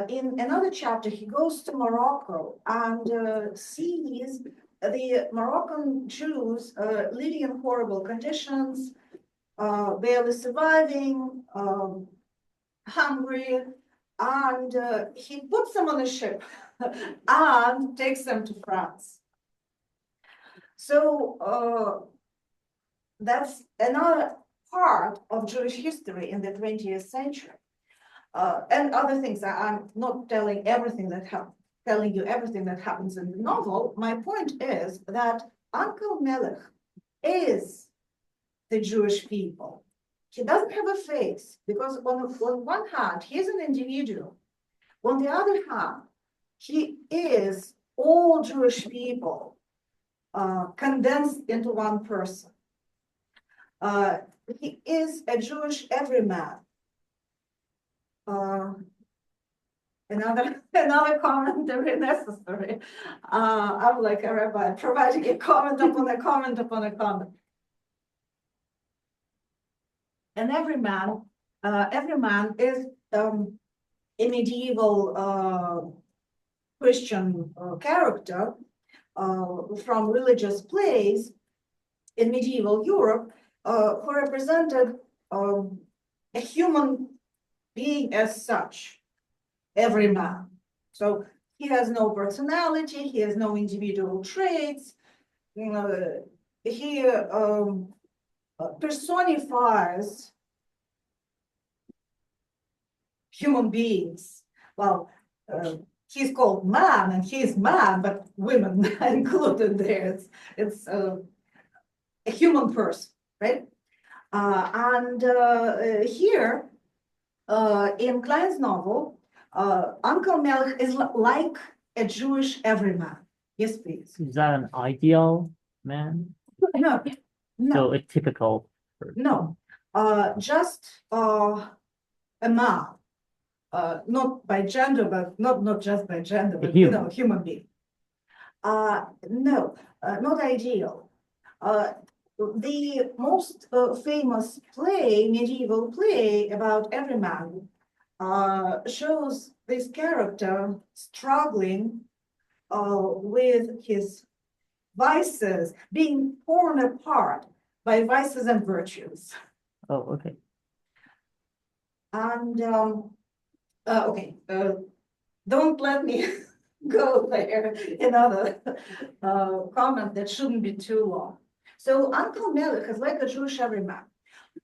in another chapter, he goes to Morocco and sees the Moroccan Jews living in horrible conditions, barely surviving, hungry, and he puts them on a ship and takes them to France. So that's another part of Jewish history in the 20th century. And other things. I'm not telling everything that telling you everything that happens in the novel. My point is that Uncle Melech is the Jewish people. He doesn't have a face because on one hand, he is an individual. On the other hand, he is all Jewish people condensed into one person. He is a Jewish everyman. Another commentary necessary. I'm like a rabbi, providing a comment upon a comment upon a comment. And every man is a medieval Christian character from religious plays in medieval Europe who represented a human being as such, every man. So he has no personality, he has no individual traits, you know, he personifies human beings. Well, he's called man and he's man, but women included there. It's a human person, right? And here, in Klein's novel, Uncle Melech is like a Jewish everyman. Yes, please. Is that an ideal man? No, no, So a typical person. no. Just a man. Not by gender, but not just by gender, but you know, human being. No, not ideal. The most famous play, medieval play about every man, shows this character struggling with his vices, being torn apart by vices and virtues. Oh, okay. And okay, don't let me go there. Another comment that shouldn't be too long. So Uncle Melech is like a Jewish everyman.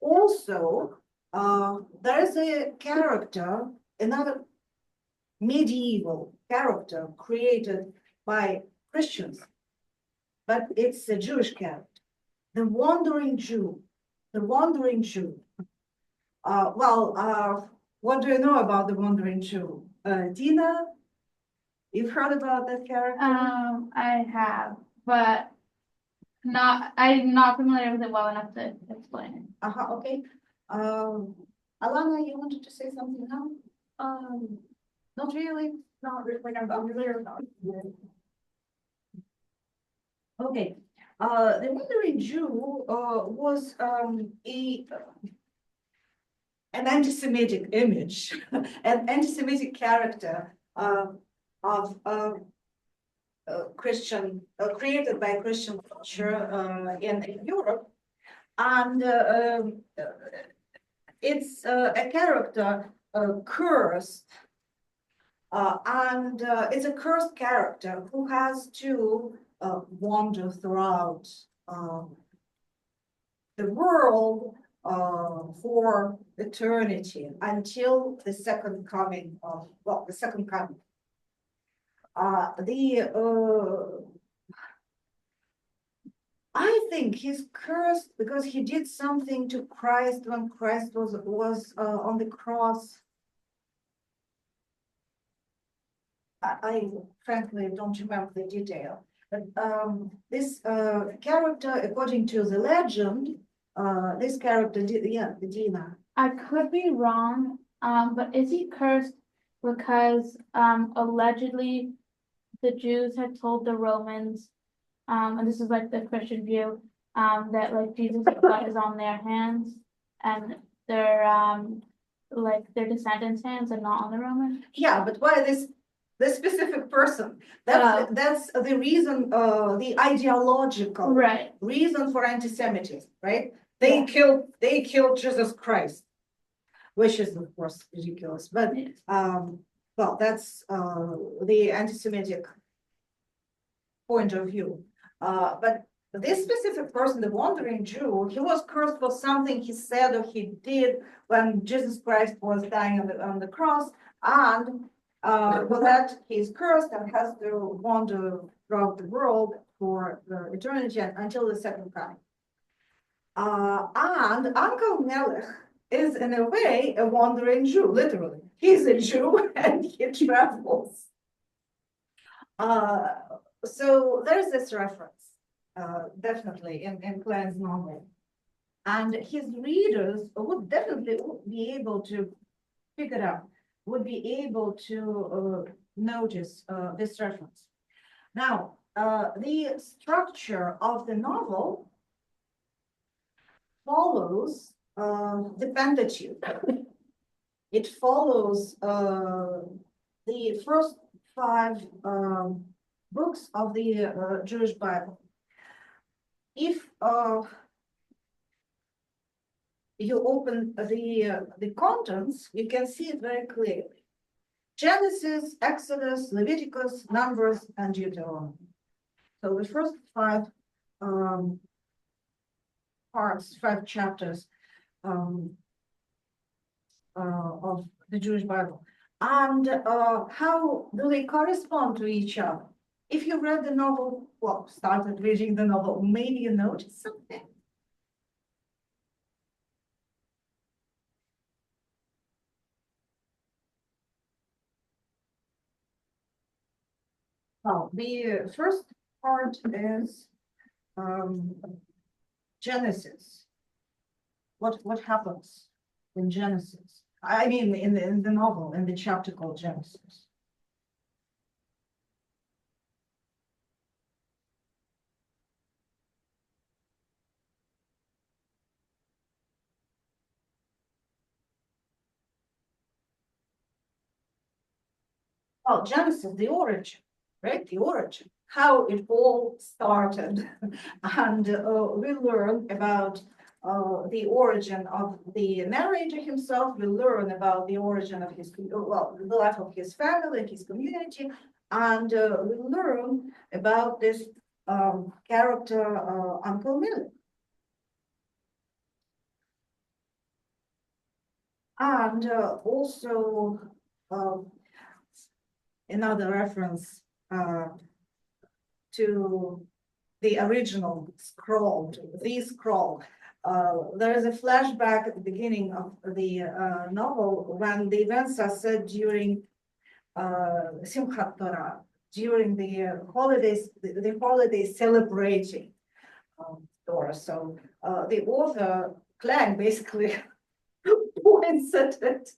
Also, there is a character, another medieval character created by Christians, but it's a Jewish character, the wandering Jew, the wandering Jew. What do you know about the wandering Jew? Dina, you've heard about that character? I have, but I'm not familiar with it well enough to explain it. Okay. Alana, you wanted to say something now? Not really. Not really. Like I'm familiar with it. Okay. The wandering Jew was an anti-Semitic image, an anti-Semitic character of Christian, created by Christian culture in Europe. And it's a character cursed. And it's a cursed character who has to wander throughout the world for eternity until the second coming of, well, the second coming. I think he's cursed because he did something to Christ when Christ was on the cross. I frankly don't remember the detail, but this character, according to the legend, this character, yeah, Dina. I could be wrong, but is he cursed because allegedly the Jews had told the Romans, and this is like the Christian view, that like Jesus' blood is on their hands and their like their descendants' hands and not on the Romans? Yeah, but why this specific person? That's the reason, the ideological Right. reason for anti-Semitism, right? Yeah. They killed Jesus Christ, which is of course ridiculous, but well, that's the anti-Semitic point of view. But this specific person, the wandering Jew, he was cursed for something he said or he did when Jesus Christ was dying on the cross, and for that he's cursed and has to wander throughout the world for eternity until the second coming. And Uncle Melech is in a way a wandering Jew, literally. He's a Jew and he travels. So there's this reference, definitely in Klein's novel. And his readers would definitely be able to pick it up, would be able to notice this reference. Now, the structure of the novel follows the Pentateuch. It follows the first 5 books of the Jewish Bible. If you open the contents, you can see it very clearly. Genesis, Exodus, Leviticus, Numbers, and Deuteronomy. So the first 5 parts, 5 chapters of the Jewish Bible. And how do they correspond to each other? If you read the novel, well, started reading the novel, maybe you noticed something. Well, the first part is Genesis. What happens in Genesis? I mean, in the novel, in the chapter called Genesis. Well, Genesis, the origin, right? The origin, how it all started. And we learn about the origin of the narrator himself. We learn about the origin of his, well, the life of his family, his community. And we learn about this character, Uncle Millie. And also another reference to the original scroll, to the scroll. There is a flashback at the beginning of the novel when the events are said during Simchat Torah, during the holidays, the holiday celebrating Torah. So the author, Klein, basically points at it.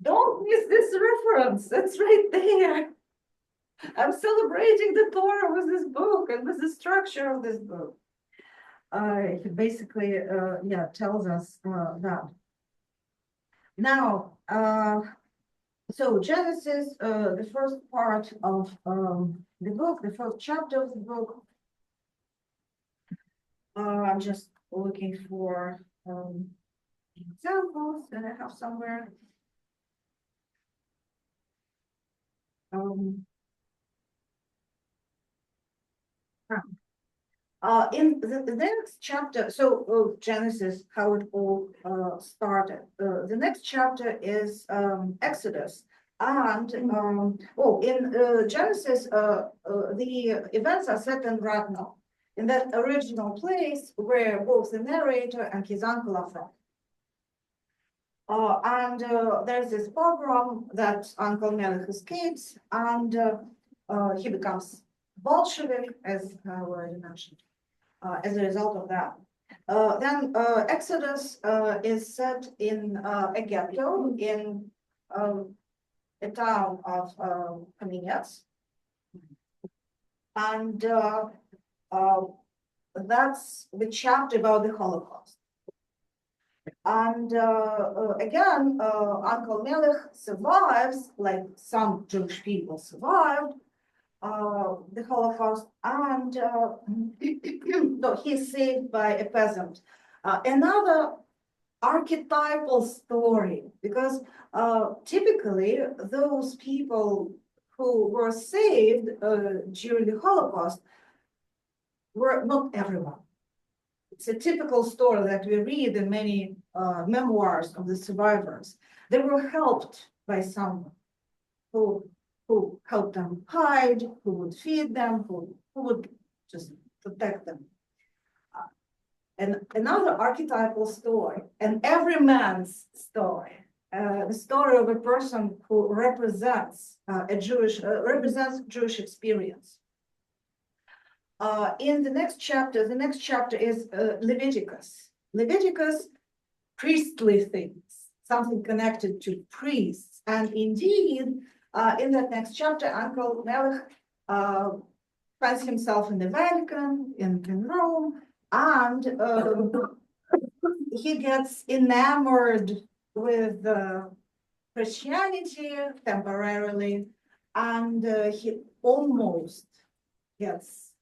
Don't miss this reference. It's right there. I'm celebrating the Torah with this book and with the structure of this book. He basically, yeah, tells us that. Now, So Genesis, the first part of the book, the first chapter of the book. I'm just looking for examples that I have somewhere. In the next chapter, so Genesis, how it all started. The next chapter is Exodus, and in Genesis, the events are set in Radno, in that original place where both the narrator and his uncle are from. There's this pogrom that Uncle Melech escapes, and he becomes Bolshevik, as I already mentioned, as a result of that. Then Exodus is set in a ghetto in a town of Kamenets. And that's the chapter about the Holocaust. And again, Uncle Melech survives, like some Jewish people survived the Holocaust, and no, he's saved by a peasant. Another archetypal story, because typically those people who were saved during the Holocaust were not everyone. It's a typical story that we read in many memoirs of the survivors. They were helped by someone who helped them hide, who would feed them, who would just protect them. And another archetypal story, an everyman's story, the story of a person who represents represents Jewish experience. In the next chapter is Leviticus. Leviticus, priestly things, something connected to priests. And indeed, in that next chapter, Uncle Melech finds himself in the Vatican, in Rome, and he gets enamored with Christianity temporarily, and he almost gets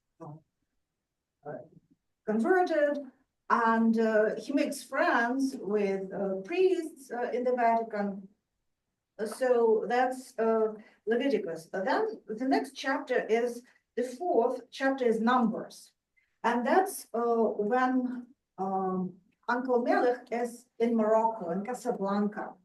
converted, and he makes friends with priests in the Vatican. So that's Leviticus. Then the next chapter is, the fourth chapter is Numbers. And that's when Uncle Melech is in Morocco, in Casablanca.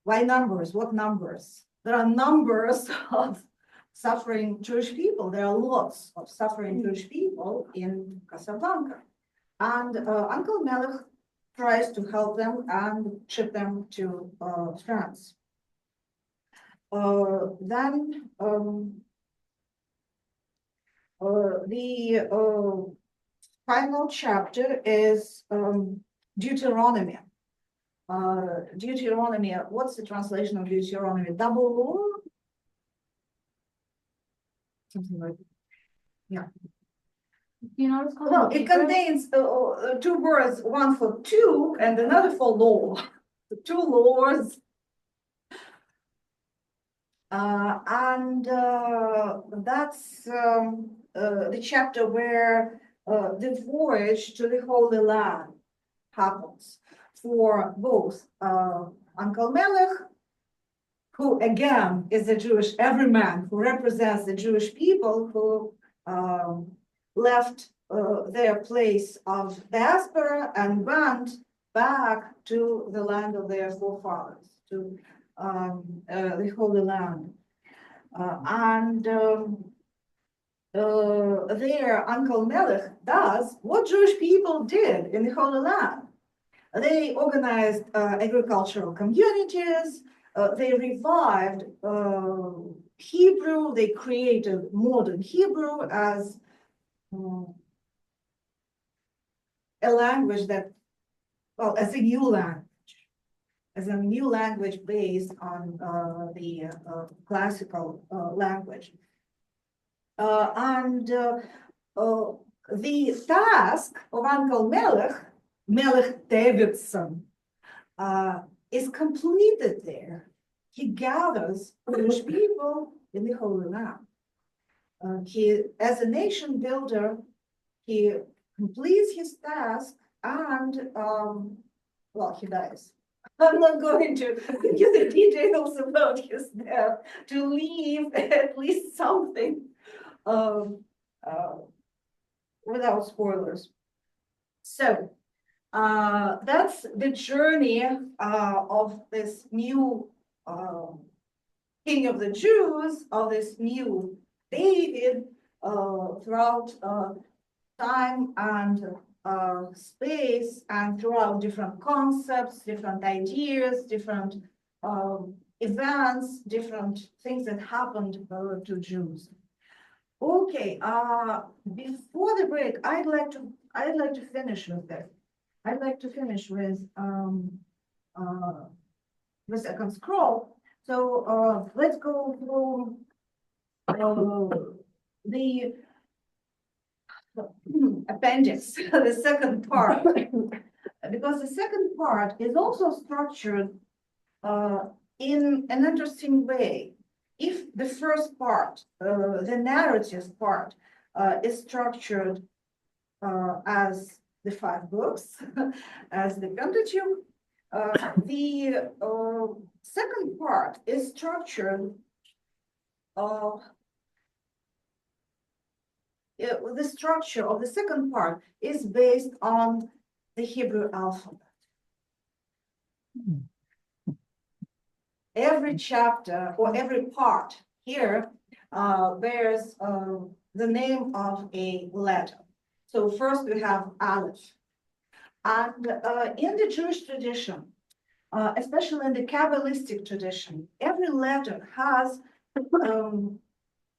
Why numbers? What numbers? There are numbers of suffering Jewish people. There are lots of suffering Jewish people in Casablanca. And Uncle Melech tries to help them and ship them to France. Then the final chapter is Deuteronomy. Deuteronomy, what's the translation of Deuteronomy? Double law? Something like that. Yeah. You know what's called? Well, it contains two words, one for two and another for law. The two laws. And that's the chapter where the voyage to the Holy Land happens for both Uncle Melech, who again is a Jewish everyman who represents the Jewish people who left their place of diaspora and went back to the land of their forefathers, to the Holy Land. Their Uncle Melech does what Jewish people did in the Holy Land. They organized agricultural communities, they revived Hebrew, they created modern Hebrew as a language that, well, as a new language based on the classical language. The task of Uncle Melech Davidson, is completed there. he gathers Jewish people in the Holy Land. He, as a nation builder, he completes his task and, well, he dies. I'm not going to give the details about his death, to leave at least something without spoilers. So that's the journey of this new king of the Jews, of this new David throughout time and space, and throughout different concepts, different ideas, different events, different things that happened to Jews. Okay, before the break, I'd like to finish with this. I'd like to finish with the second scroll. So let's go through the appendix, the second part, because the second part is also structured in an interesting way. If the first part, the narrative part, is structured as the 5 books, as the Pentateuch, the second part is structured the structure of the second part is based on the Hebrew alphabet. Every chapter or every part here bears the name of a letter. So first we have Aleph. And in the Jewish tradition, especially in the Kabbalistic tradition, every letter has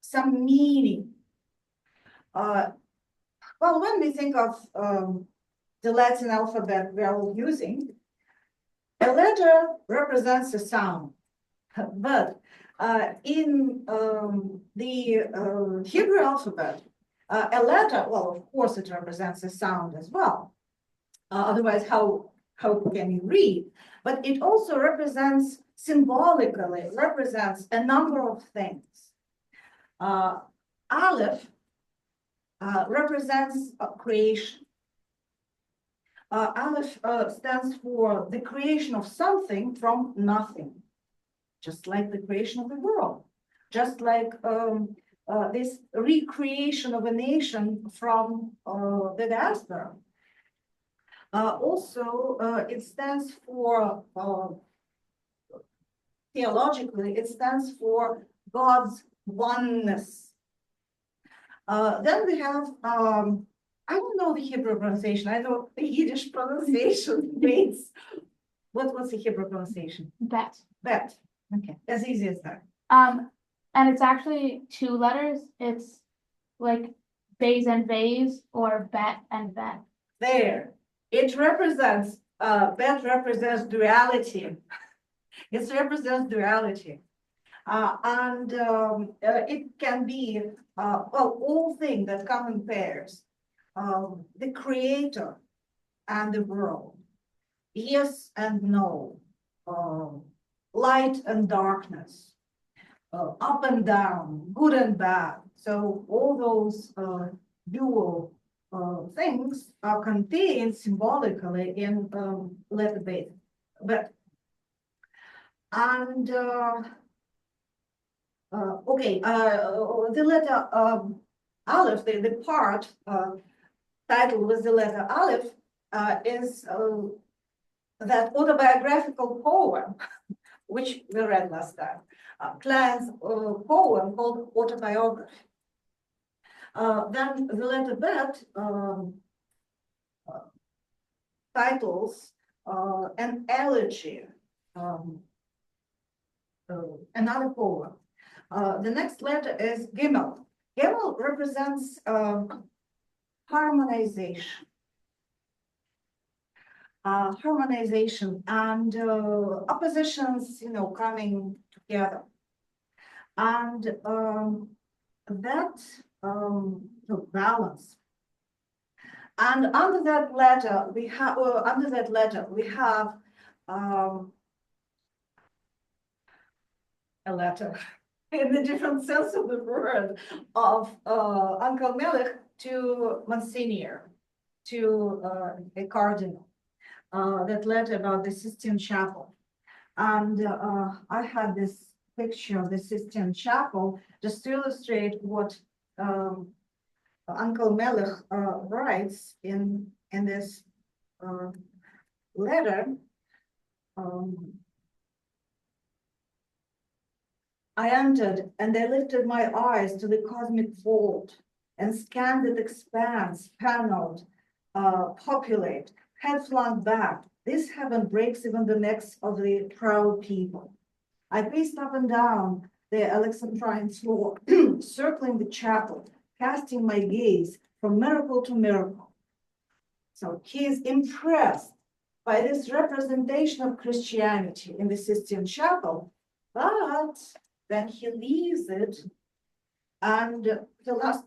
some meaning. Well, when we think of the Latin alphabet we are all using, a letter represents a sound. But in the Hebrew alphabet, a letter, well, of course, it represents a sound as well. Otherwise, how can you read? But it also represents, symbolically, represents a number of things. Aleph represents creation. Aleph stands for the creation of something from nothing, just like the creation of the world, just like this recreation of a nation from the diaspora. Also, it stands for, theologically, it stands for God's oneness. Then we have, I don't know the Hebrew pronunciation, I know the Yiddish pronunciation means, what's the Hebrew pronunciation? Bet. Bet, okay, as easy as that. And it's actually 2 letters. It's like bays and bays, or bet and bet. There, it represents, bet represents duality. It represents duality. And it can be, well, all things that come in pairs. The creator and the world, yes and no, light and darkness, up and down, good and bad. So all those dual things are contained symbolically in letter bet. And okay, the letter Aleph, the part titled with the letter Aleph is that autobiographical poem, which we read last time. Klein's poem called Autobiography. Then the letter Bet titles an elegy, another poem. The next letter is Gimel. Gimel represents harmonization. Harmonization and oppositions, coming together. And that balance. And under that letter, we have a letter in the different sense of the word of Uncle Melech to Monsignor, to a cardinal, that letter about the Sistine Chapel. And I had this picture of the Sistine Chapel just to illustrate what Uncle Melech writes in this letter. I entered and I lifted my eyes to the cosmic vault and scanned its expanse, paneled, populate, head flung back. This heaven breaks even the necks of the proud people. I paced up and down the Alexandrine floor, circling the chapel, casting my gaze from miracle to miracle. So he is impressed by this representation of Christianity in the Sistine Chapel, but then he leaves it, and the last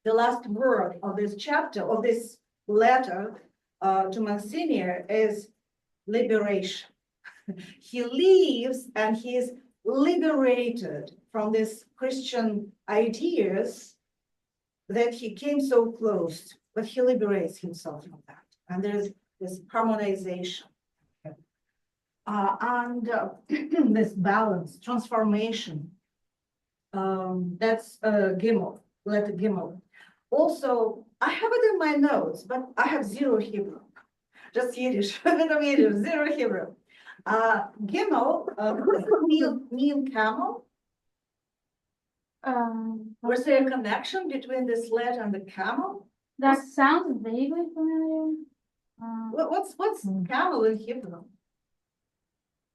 the last word of this chapter, of this letter to Monsignor, is liberation. He leaves and he is liberated from these Christian ideas that he came so close, but he liberates himself from that. And there's this harmonization. And this balance, transformation, that's Gimel, letter Gimel. Also, I have it in my notes, but I have zero Hebrew, just Yiddish, zero Hebrew. Gimel, mean camel. Was there a connection between this letter and the camel? That sounds vaguely familiar. What's camel in Hebrew?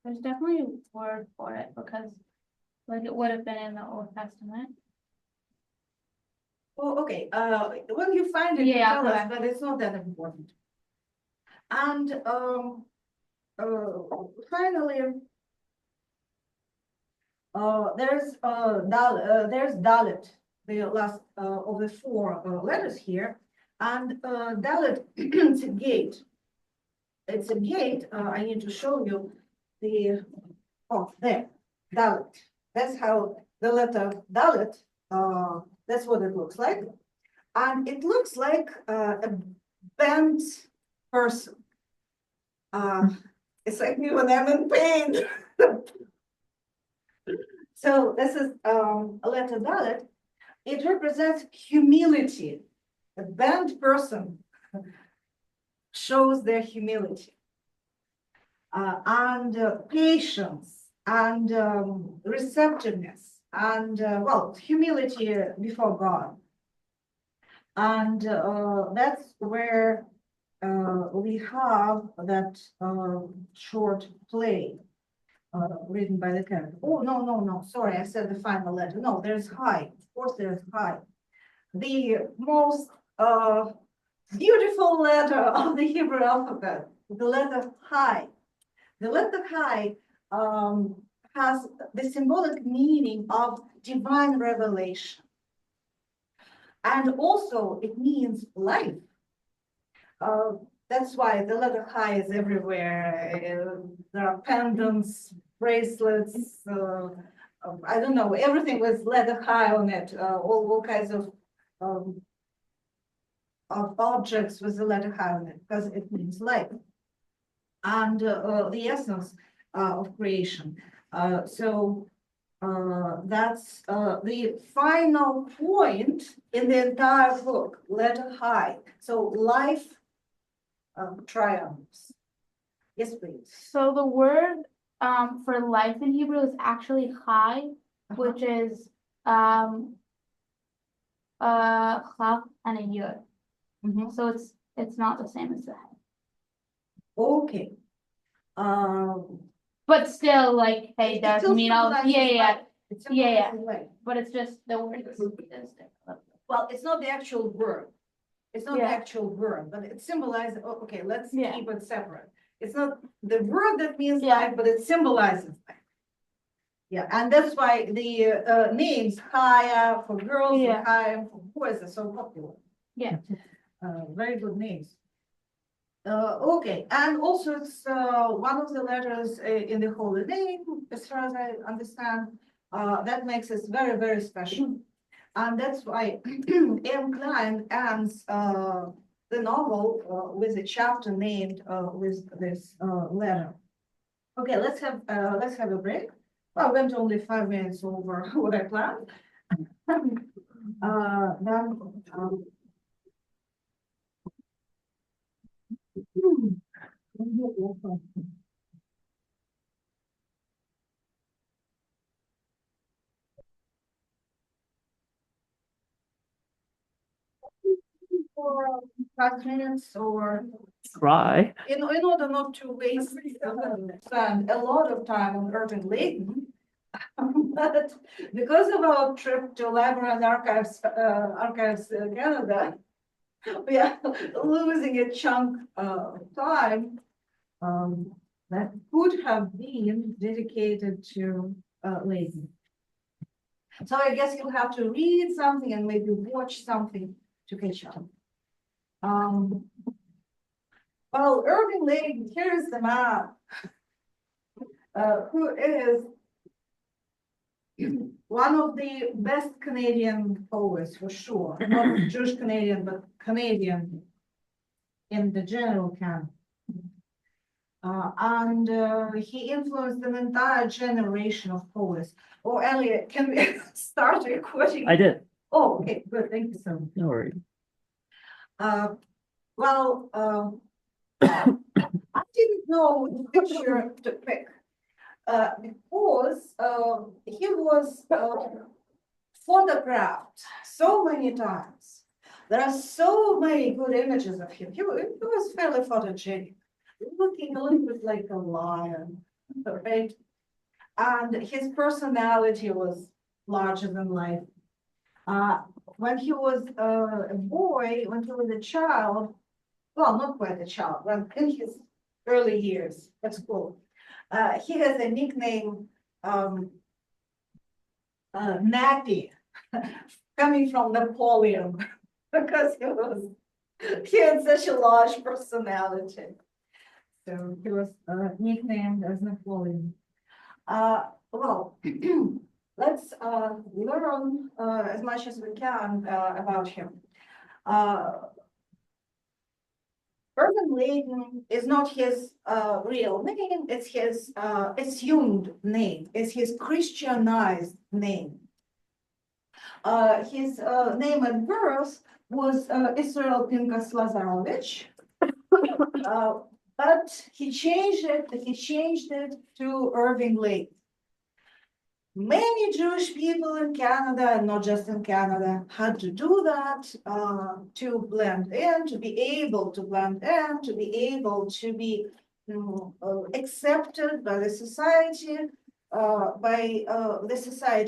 There's definitely a word for it because like it would have been in the Old Testament. Oh, okay, when you find it, you Yeah, tell okay. us, but it's not that important. And finally, there's Dalet, the last of the four letters here, and Dalet, it's a gate. It's a gate. I need to show you the there, Dalet. That's how the letter Dalet. That's what it looks like, and it looks like a bent person. It's like me when I'm in pain. So this is a letter Dalet. It represents humility. A bent person shows their humility and patience and receptiveness and well, humility before God. And that's where we have that short play written by the character. Oh, no, sorry, I said the final letter. No, there's high. Of course, there's high. The most beautiful letter of the Hebrew alphabet, the letter high. The letter high has the symbolic meaning of divine revelation. And also it means life. That's why the letter high is everywhere. There are pendants, bracelets, I don't know, everything with letter high on it, all kinds of objects with the letter high on it, because it means life. And the essence of creation. So that's the final point in the entire book, letter high. So life triumphs. Yes, please. So the word for life in Hebrew is actually chai, which is chaf and a yud. Mhm. So it's not the same as that. Okay. But still, like, hey, It does still mean all symbolizes yeah. life. It symbolizes life. But it's just the word is different. Well, it's not the actual word. It's not the Yeah. actual word, but it symbolizes, okay, let's Yeah. keep it separate. It's not the word that means Yeah. life, but it symbolizes life. Yeah, and that's why the names Chaya for girls Yeah. and Chaim for boys are so popular. Yeah. Very good names. Okay, and also it's one of the letters in the Holy Name, as far as I understand, that makes us very, very special. And that's why M. Klein ends the novel with a chapter named with this letter. Okay, let's have a break. Well, I went only 5 minutes over what I planned. Then for 5 minutes or Try. in order not to waste spend a lot of time on urban Layton. But because of our trip to Library and Archives Canada, we are losing a chunk of time that could have been dedicated to Layton. So I guess you'll have to read something and maybe watch something to catch up. Well, Irving Layton, here's the map. Who is one of the best Canadian poets for sure, not Jewish Canadian, but Canadian in the general canon. And he influenced an entire generation of poets. Or Elliot, can we start recording? I did. Oh, okay, good, thank you so much. No worries. Well, I didn't know which picture to pick. Because he was photographed so many times. There are so many good images of him. He was fairly photogenic, looking a little bit like a lion, right? And his personality was larger than life. When he was a boy, when he was a child, well, not quite a child, when in his early years at school, he has a nickname, Nappy, coming from Napoleon, because he had such a large personality. So he was nicknamed as Napoleon. Well, let's learn as much as we can about him. Irving Layton is not his real name, it's his assumed name, it's his Christianized name. His name at birth was Israel Pinkas Lazarovich, but he changed it to Irving Layton. Many Jewish people in Canada, and not just in Canada, had to do that to blend in, to be able to blend in, to be able to be accepted by the society,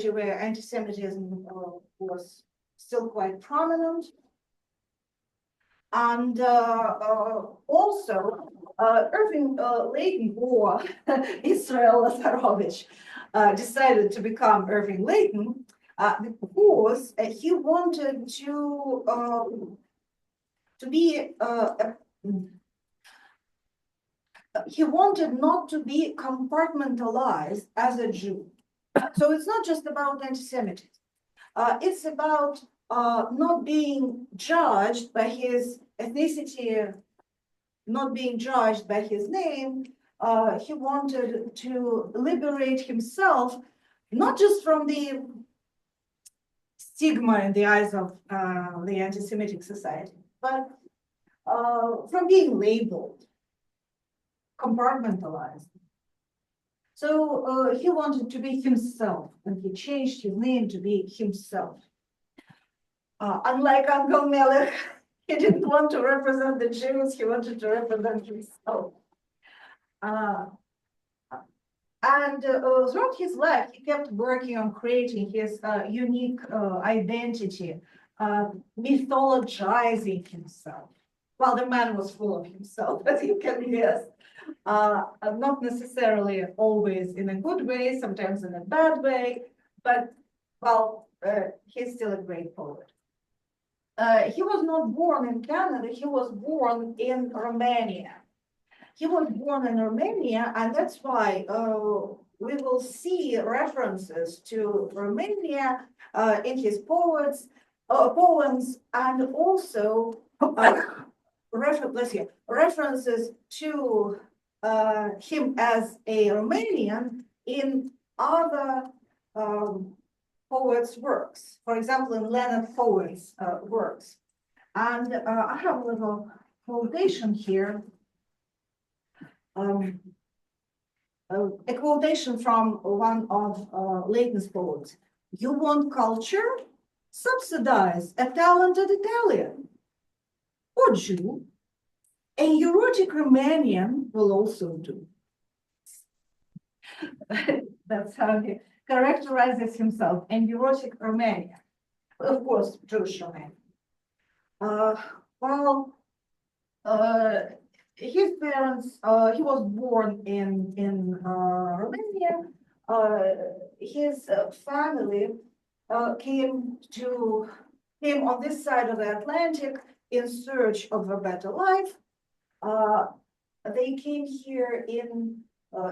where anti-Semitism was still quite prominent. And also, Irving Layton or Israel Lazarovich decided to become Irving Layton because he wanted to be he wanted not to be compartmentalized as a Jew. So it's not just about anti-Semitism. It's about not being judged by his ethnicity, not being judged by his name. He wanted to liberate himself, not just from the stigma in the eyes of the anti-Semitic society, but from being labeled, compartmentalized. So he wanted to be himself, and he changed his name to be himself. Unlike Uncle Melech, he didn't want to represent the Jews, he wanted to represent himself. And throughout his life, he kept working on creating his unique identity, mythologizing himself. Well, the man was full of himself, as you can guess. Not necessarily always in a good way, sometimes in a bad way, but well, he's still a great poet. he was not born in Canada, he was born in Romania. He was born in Romania, and that's why we will see references to Romania in his poems, and also references to him as a Romanian in other poets' works. For example, in Leonard Cohen's works. And I have a little quotation here. A quotation from one of Layton's poems. You want culture? Subsidize a talented Italian or Jew. A neurotic Romanian will also do. That's how he characterizes himself, a neurotic Romanian. Of course, Jewish Romanian. His parents, he was born in Romania. His family came on this side of the Atlantic in search of a better life. They came here in,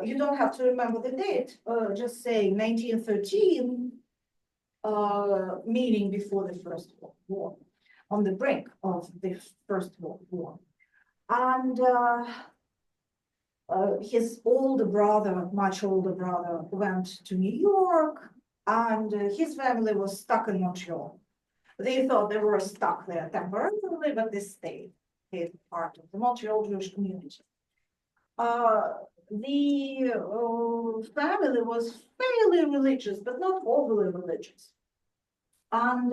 you don't have to remember the date, just say 1913, meaning before the First World War, on the brink of the First World War. And his older brother, much older brother, went to New York, and his family was stuck in Montreal. They thought they were stuck there temporarily, but they stayed part of the Montreal Jewish community. The family was fairly religious, but not overly religious. And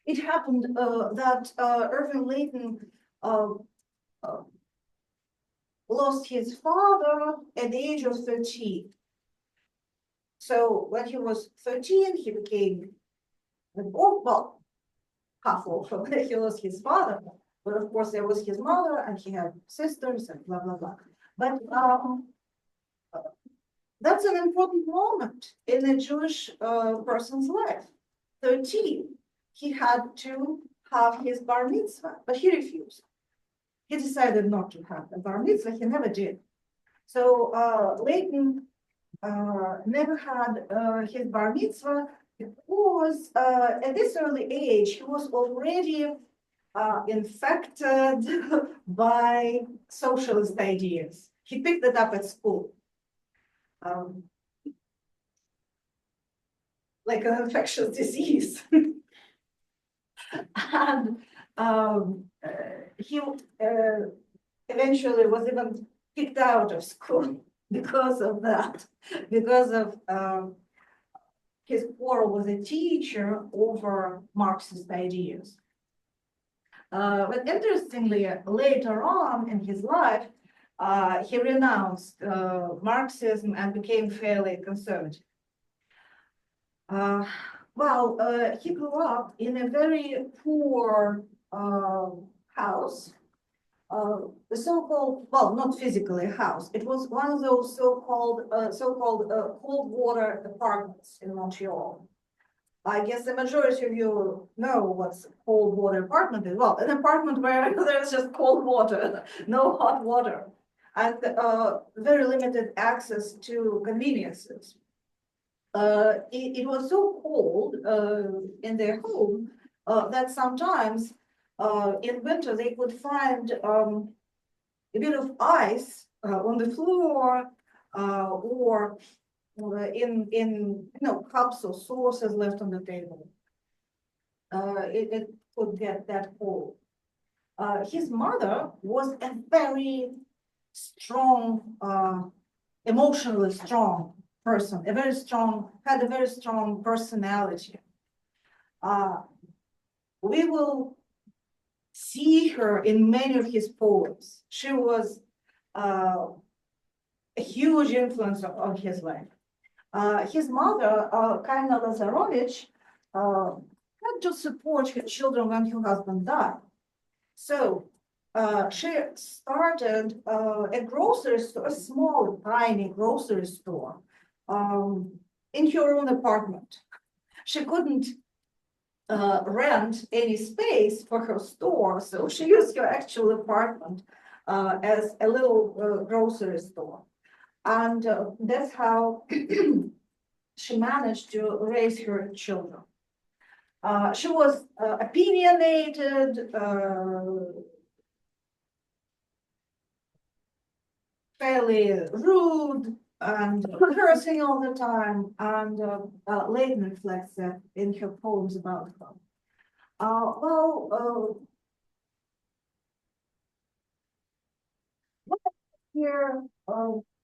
it happened that Irving Layton lost his father at the age of 13. So when he was 13, he became well, half orphan. He lost his father, but of course there was his mother, and he had sisters, and blah blah blah. But that's an important moment in a Jewish person's life. 13, he had to have his bar mitzvah, but he refused. He decided not to have a bar mitzvah. He never did. So Layton never had his bar mitzvah because at this early age, he was already infected by socialist ideas. He picked it up at school. Like an infectious disease. And he eventually was even kicked out of school because of that, because of his quarrel with a teacher over Marxist ideas. But interestingly, later on in his life, he renounced Marxism and became fairly conservative. He grew up in a very poor house, the so-called, well, not physically a house. It was one of those so-called cold water apartments in Montreal. I guess the majority of you know what's a cold water apartment is. Well, an apartment where there's just cold water, no hot water, and very limited access to conveniences. It was so cold in their home that sometimes in winter they could find a bit of ice on the floor or in cups or saucers left on the table. It could get that cold. His mother was a very strong, emotionally strong person, had a very strong personality. We will see her in many of his poems. She was a huge influence on his life. His mother, Kaina Lazarovich, had to support her children when her husband died. So she started a grocery store, a small, tiny grocery store in her own apartment. she couldn't rent any space for her store, so she used her actual apartment as a little grocery store. And that's how she managed to raise her children. She was opinionated, fairly rude, and cursing all the time, and Layton reflects that in her poems about her. Here,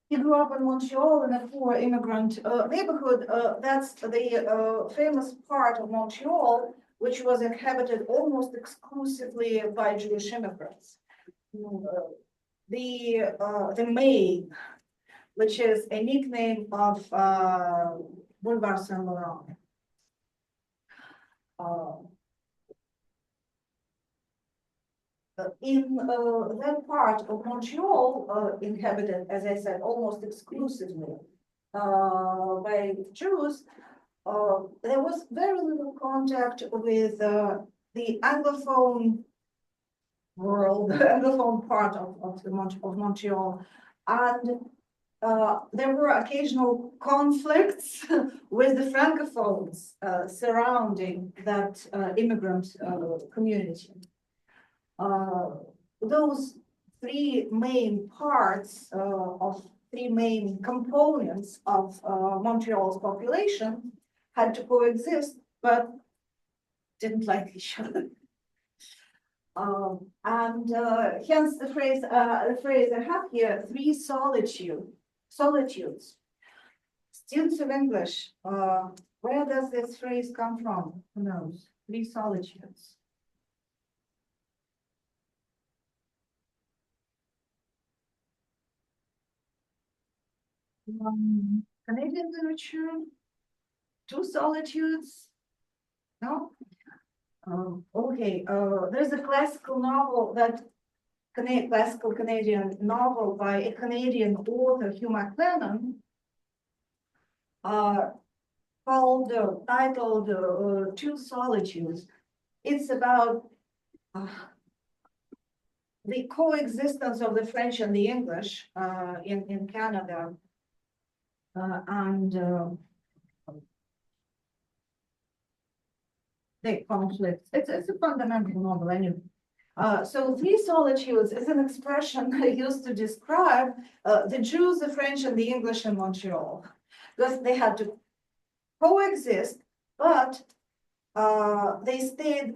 he grew up in Montreal in a poor immigrant neighborhood. That's the famous part of Montreal, which was inhabited almost exclusively by Jewish immigrants. The Maine, which is a nickname of Boulevard Saint Laurent. In that part of Montreal, inhabited, as I said, almost exclusively by Jews, there was very little contact with the Anglophone world, the Anglophone part of Montreal. And there were occasional conflicts with the Francophones surrounding that immigrant community. Those three main parts of three main components of Montreal's population had to coexist, but didn't like each other. And hence the phrase I have here, three solitudes. Students of English, where does this phrase come from? Who knows? Three solitudes. Canadian literature, two solitudes. No? Okay, there's a classical novel classical Canadian novel by a Canadian author, Hugh MacLennan, titled Two Solitudes. It's about the coexistence of the French and the English in Canada. The conflict. It's a fundamental novel anyway. So three solitudes is an expression used to describe the Jews, the French, and the English in Montreal, because they had to coexist, but they stayed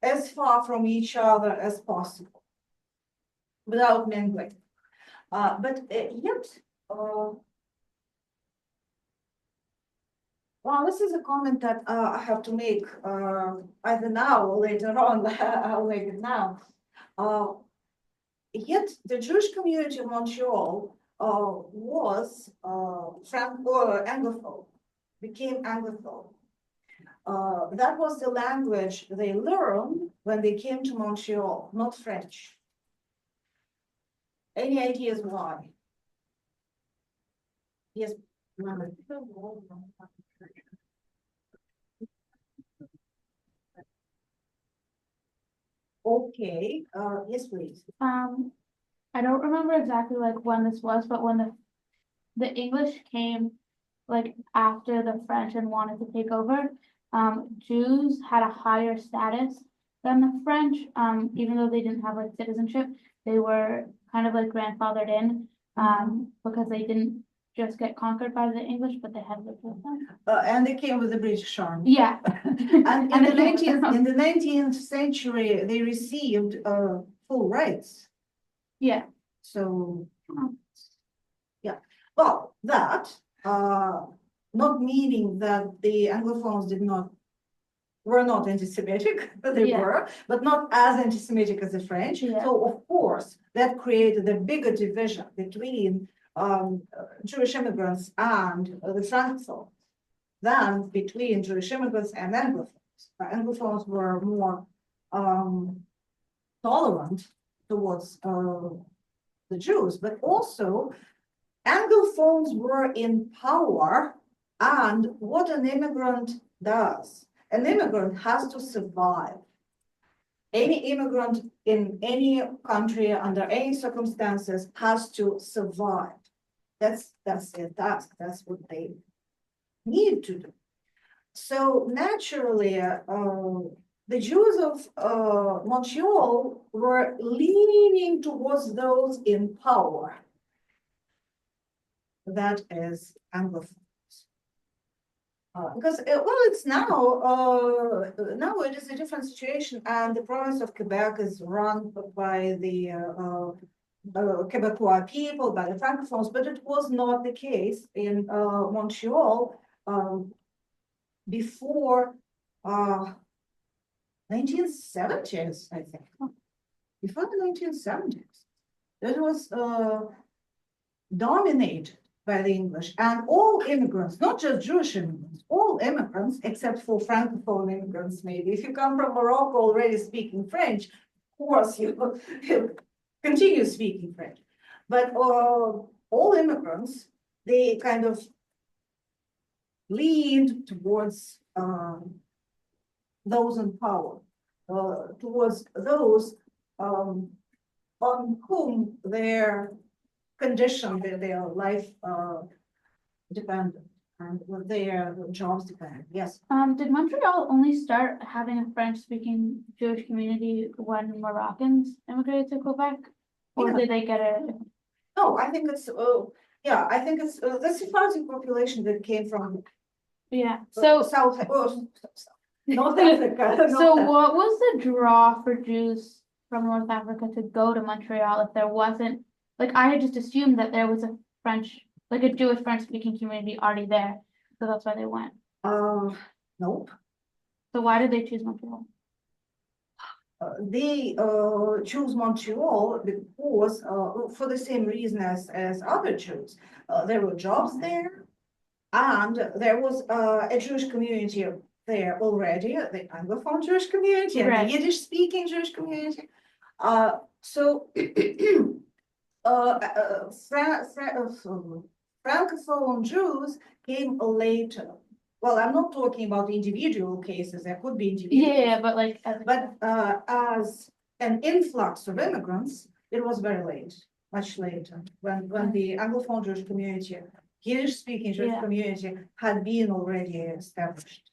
as far from each other as possible without mingling. But yet, well, this is a comment that I have to make either now or later on. I'll make it now. Yet the Jewish community of Montreal was Anglophone, became Anglophone. That was the language they learned when they came to Montreal, not French. Any ideas why? Yes, Mama. Okay, yes, please. I don't remember exactly like when this was, but when the English came like after the French and wanted to take over, Jews had a higher status than the French, even though they didn't have like citizenship, they were kind of like grandfathered in, because they didn't just get conquered by the English, but they had lived with them. And they came with the British army. Yeah. And in the 19th century, they received full rights. Yeah. So, yeah. Well, that not meaning that the Anglophones were not anti-Semitic, they Yeah. were, but not as anti-Semitic as the French. Yeah. So of course, that created a bigger division between Jewish immigrants and the Francophones than between Jewish immigrants and Anglophones. Anglophones were more tolerant towards the Jews, but also Anglophones were in power, and what an immigrant does. An immigrant has to survive. Any immigrant in any country under any circumstances has to survive. That's their task. That's what they need to do. So naturally, the Jews of Montreal were leaning towards those in power. That is Anglophones. Because, well, it's now it is a different situation, and the province of Quebec is run by the Quebecois people, by the Francophones, but it was not the case in Montreal before 1970s, I think. Before the 1970s, it was dominated by the English, and all immigrants, not just Jewish immigrants, all immigrants, except for Francophone immigrants, maybe. If you come from Morocco already speaking French, of course you continue speaking French. But all immigrants, they kind of leaned towards those in power, towards those on whom their condition, their life dependent, and their jobs dependent. Yes. Did Montreal only start having a French-speaking Jewish community when Moroccans immigrated to Quebec? Or Yeah. did they get it? No, I think it's yeah, I think it's the Sephardic population that came from Yeah, so, South North Africa. so what was the draw for Jews from North Africa to go to Montreal if there wasn't, like, I had just assumed that there was a French, like a Jewish French-speaking community already there, so that's why they went. Nope. So why did they choose Montreal? They choose Montreal because for the same reason as other Jews. There were jobs there, and there was a Jewish community there already, the Anglophone Jewish community and Right. the Yiddish-speaking Jewish community. So Francophone Jews came later. Well, I'm not talking about individual cases. There could be individual. Yeah, but like, But as an influx of immigrants, it was very late, much later, when the Anglophone Jewish community, Yiddish-speaking Jewish Yeah. community had been already established.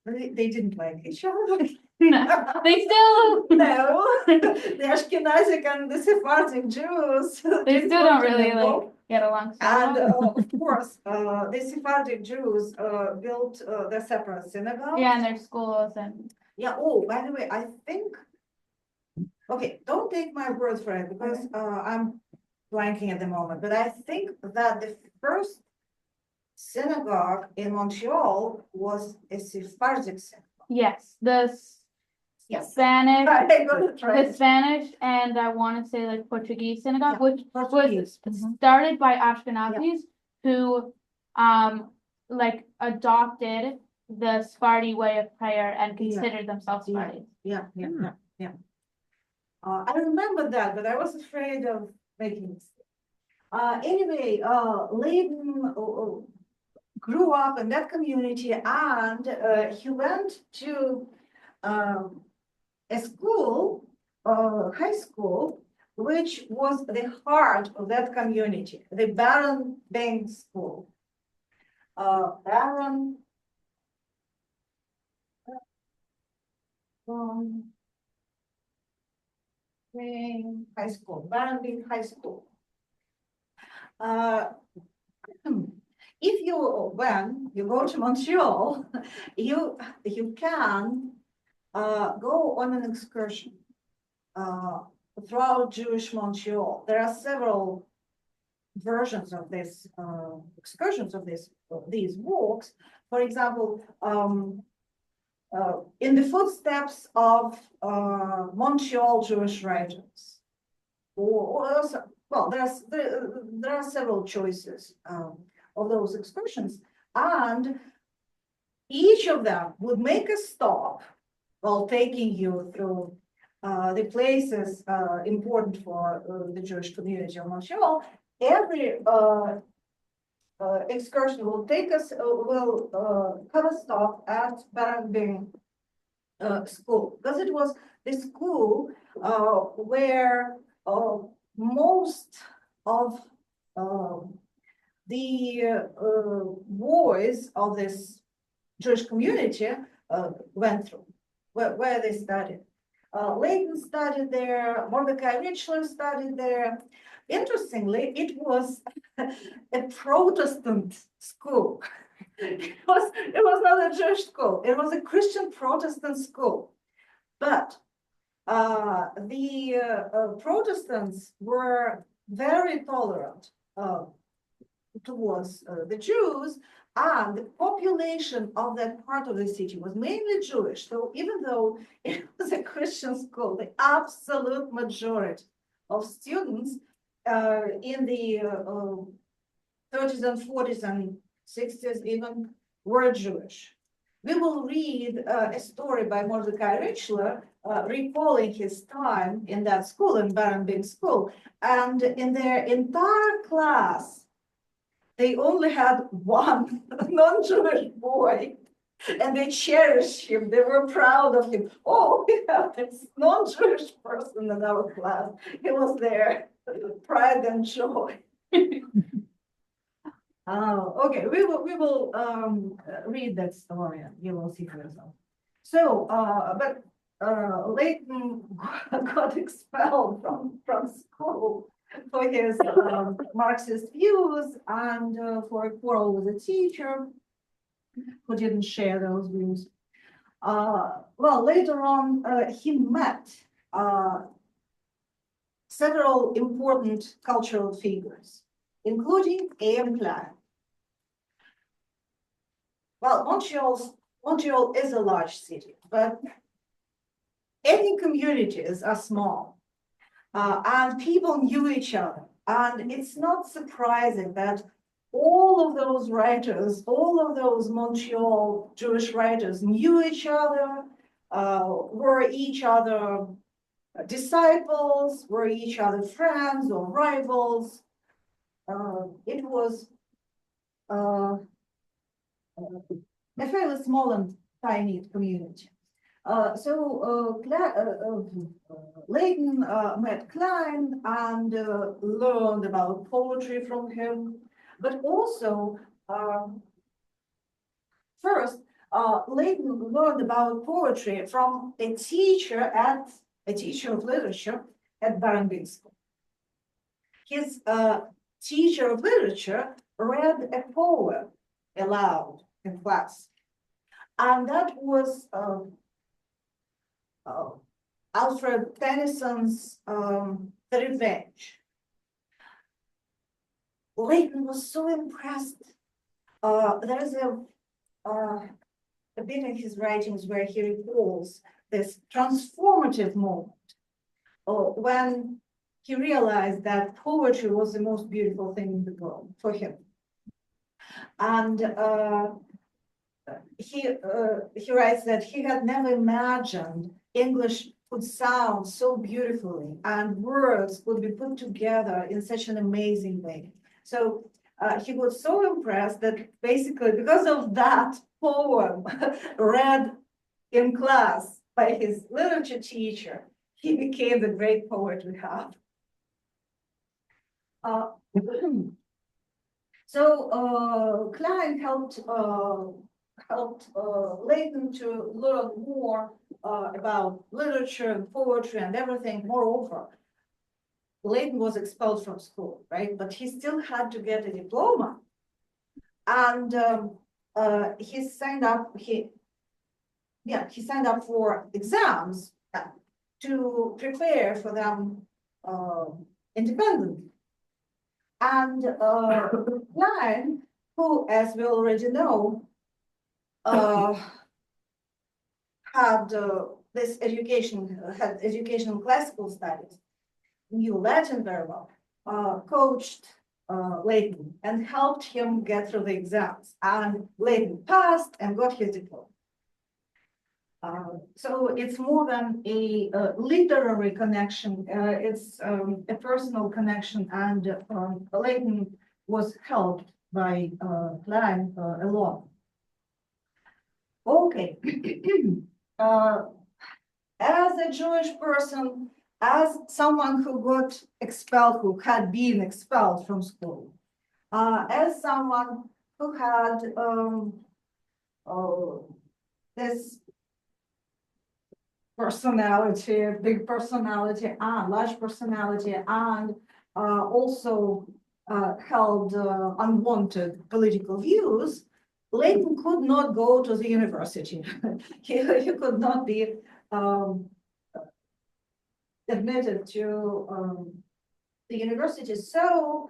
They didn't like each other. no, they still, No, the Ashkenazic and the Sephardic Jews. they didn't still want don't to really mingle. like get along so And well. of course, the Sephardic Jews built their separate synagogues. Yeah, and their schools and, Yeah, oh, by the way, I think, okay, don't take my word for it because I'm blanking at the moment, but I think that the first synagogue in Montreal was a Sephardic synagogue. yes, the Yes. Spanish, I got it the right. Spanish and I wanna say like Portuguese synagogue, Yeah, which Portuguese. was started by Ashkenazis who, like adopted the Sephardi way of prayer and Yeah. considered themselves Yeah. Sephardi. Yeah. I remember that, but I was afraid of making mistakes. Anyway, Layton grew up in that community and he went to a school, high school, which was the heart of that community, the Baron Bank School. Baron High School, Baron Bank High School. If you, when you go to Montreal, you can go on an excursion throughout Jewish Montreal. There are several versions of this excursions of these walks. For example, in the footsteps of Montreal Jewish writers, or also, well, there are several choices of those excursions, and each of them would make a stop while taking you through the places important for the Jewish community of Montreal. Every excursion will take us, will have a stop at Barabing school, because it was the school where most of the boys of this Jewish community went through, where they studied. Layton studied there, Mordecai Richler studied there. Interestingly, it was a Protestant school. It was not a Jewish school, it was a Christian Protestant school. But the Protestants were very tolerant towards the Jews, and the population of that part of the city was mainly Jewish. So even though it was a Christian school, the absolute majority of students in the 30s and 40s and 60s even were Jewish. We will read a story by Mordecai Richler recalling his time in that school, in Barabing School, and in their entire class, they only had one non-Jewish boy, and they cherished him. They were proud of him. Oh, we have this non-Jewish person in our class. He was their pride and joy. Okay, we will read that story, and you will see for yourself. So, but Layton got expelled from school for his Marxist views and for a quarrel with a teacher who didn't share those views. Well, later on, he met several important cultural figures, including A.M. Klein. Well, Montreal is a large city, but ethnic communities are small. And people knew each other. And it's not surprising that all of those writers, all of those Montreal Jewish writers knew each other, were each other disciples, were each other friends or rivals. It was a fairly small and tiny community. Layton met Klein and learned about poetry from him, but also first Layton learned about poetry from a teacher of literature at Barabing School. His teacher of literature read a poem aloud in class, and that was Alfred Tennyson's The Revenge. Layton was so impressed. There is a bit in his writings where he recalls this transformative moment when he realized that poetry was the most beautiful thing in the world for him. And he writes that he had never imagined English could sound so beautifully and words could be put together in such an amazing way. So he was so impressed that basically because of that poem read in class by his literature teacher, he became the great poet we have. So Klein helped Layton to learn more about literature and poetry and everything. Moreover, Layton was expelled from school, right? But he still had to get a diploma, and he signed up. He signed up for exams to prepare for them independently. And Klein, who, as we already know, had this education, had educational classical studies, knew Latin very well, coached Layton and helped him get through the exams. And Layton passed and got his diploma. So it's more than a literary connection, it's a personal connection, and Layton was helped by Klein a lot. Okay. As a Jewish person, as someone who got expelled, who had been expelled from school, as someone who had this personality, big personality, and large personality, and also held unwanted political views, Layton could not go to the university. he could not be admitted to the university. So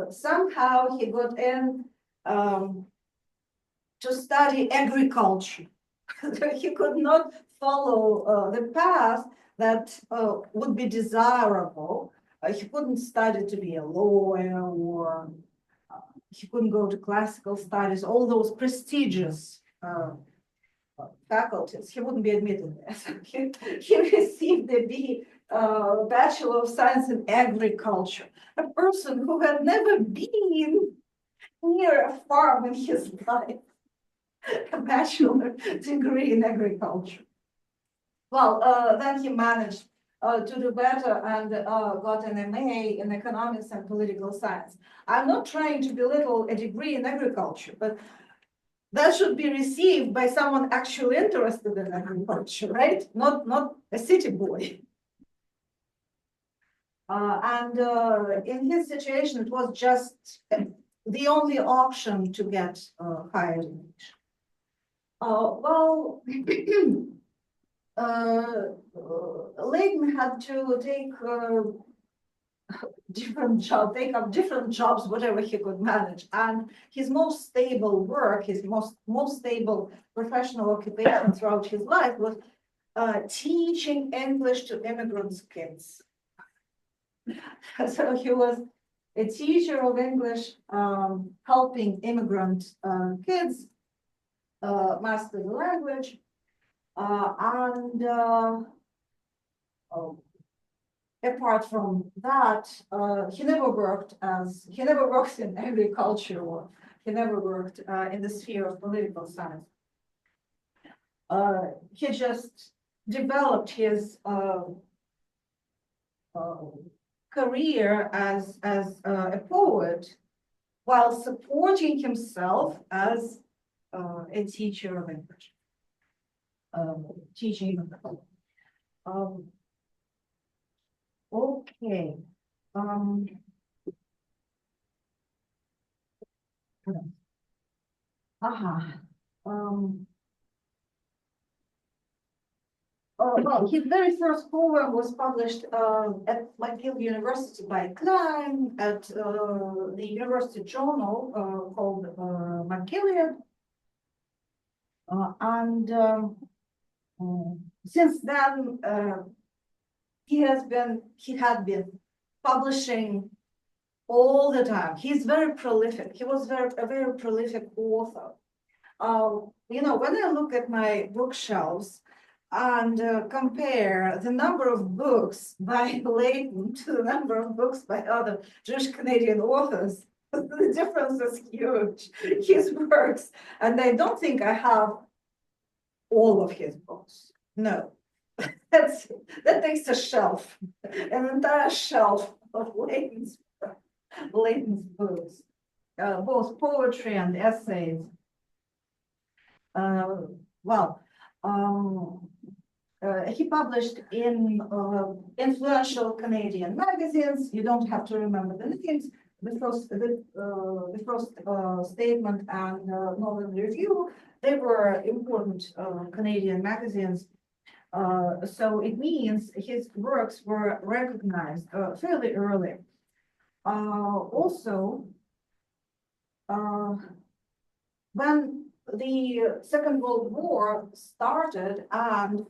somehow he got in to study agriculture. He could not follow the path that would be desirable. He couldn't study to be a lawyer, or he couldn't go to classical studies, all those prestigious faculties. He wouldn't be admitted there. So he received the Bachelor of Science in Agriculture, a person who had never been near a farm in his life. A bachelor degree in agriculture. Well, then he managed to do better and got an MA in economics and political science. I'm not trying to belittle a degree in agriculture, but that should be received by someone actually interested in agriculture, right? Not a city boy. And in his situation, it was just the only option to get higher education. Well, Layton had to take take up different jobs, whatever he could manage. And his most stable work, his most stable professional occupation throughout his life was teaching English to immigrants' kids. So he was a teacher of English, helping immigrant kids master the language, and apart from that, he never worked in agriculture, or he never worked in the sphere of political science. He just developed his career as a poet while supporting himself as a teacher of English, teaching. Okay. Well, his very first poem was published at McGill University by Klein at the University Journal called McGill. And since then, he had been publishing all the time. He's very prolific. He was a very prolific author. You know, when I look at my bookshelves and compare the number of books by Layton to the number of books by other Jewish Canadian authors, the difference is huge. His works, and I don't think I have all of his books. No, that takes a shelf, an entire shelf of Layton's books, both poetry and essays. He published in influential Canadian magazines. You don't have to remember the names. The first Statement and Northern Review, they were important Canadian magazines. So it means his works were recognized fairly early. Also, when the Second World War started and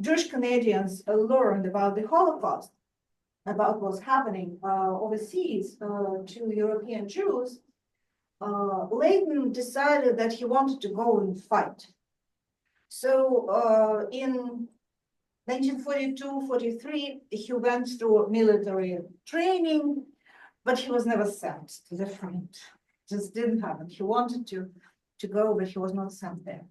Jewish Canadians learned about the Holocaust, about what's happening overseas to European Jews, Layton decided that he wanted to go and fight. So in 1942-43, he went through military training, but he was never sent to the front. Just didn't happen. He wanted to go, but he was not sent there.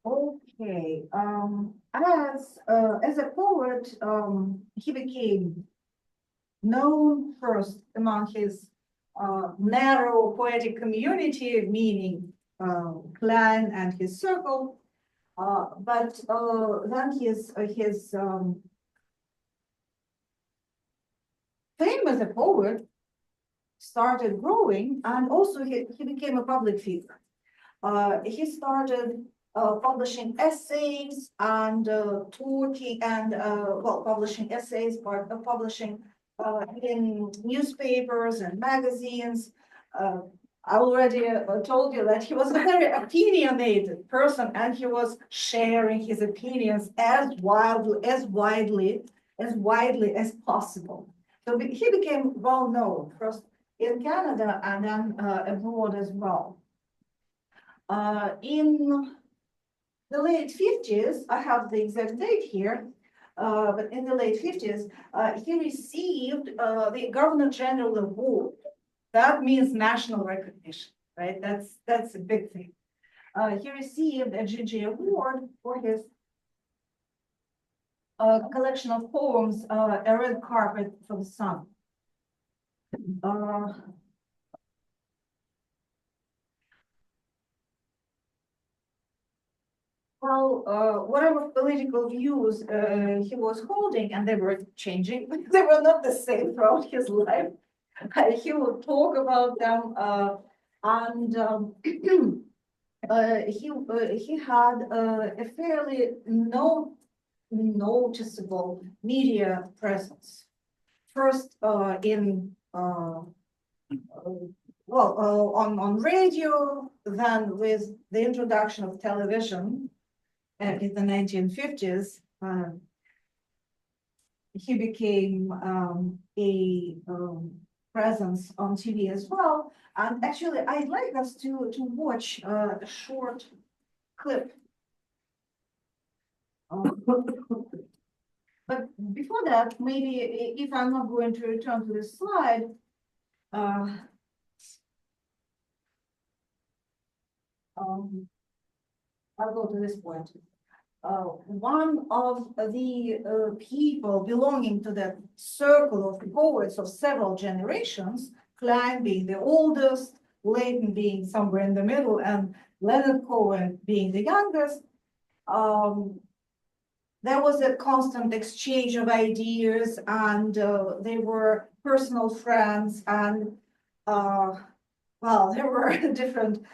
Okay, as a poet, he became known first among his narrow poetic community, meaning clan and his circle. But then his fame as a poet started growing, and also he became a public figure. He started publishing essays and talking and publishing essays, but publishing in newspapers and magazines. I already told you that he was a very opinionated person, and he was sharing his opinions as widely as possible. So he became well known first in Canada and then abroad as well. In the late 50s, I have the exact date here, but in the late 50s, he received the Governor General Award. That means national recognition, right? That's a big thing. He received a GG award for his collection of poems, A Red Carpet for the Sun. Whatever political views he was holding, and they were changing, they were not the same throughout his life. He would talk about them, and he had a fairly noticeable media presence. First, on radio, then with the introduction of television in the 1950s, he became a presence on TV as well. And actually, I'd like us to watch a short clip. But before that, maybe if I'm not going to return to this slide, I'll go to this point. One of the people belonging to that circle of poets of several generations, Klein being the oldest, Layton being somewhere in the middle, and Leonard Cohen being the youngest, there was a constant exchange of ideas, and they were personal friends, and there were different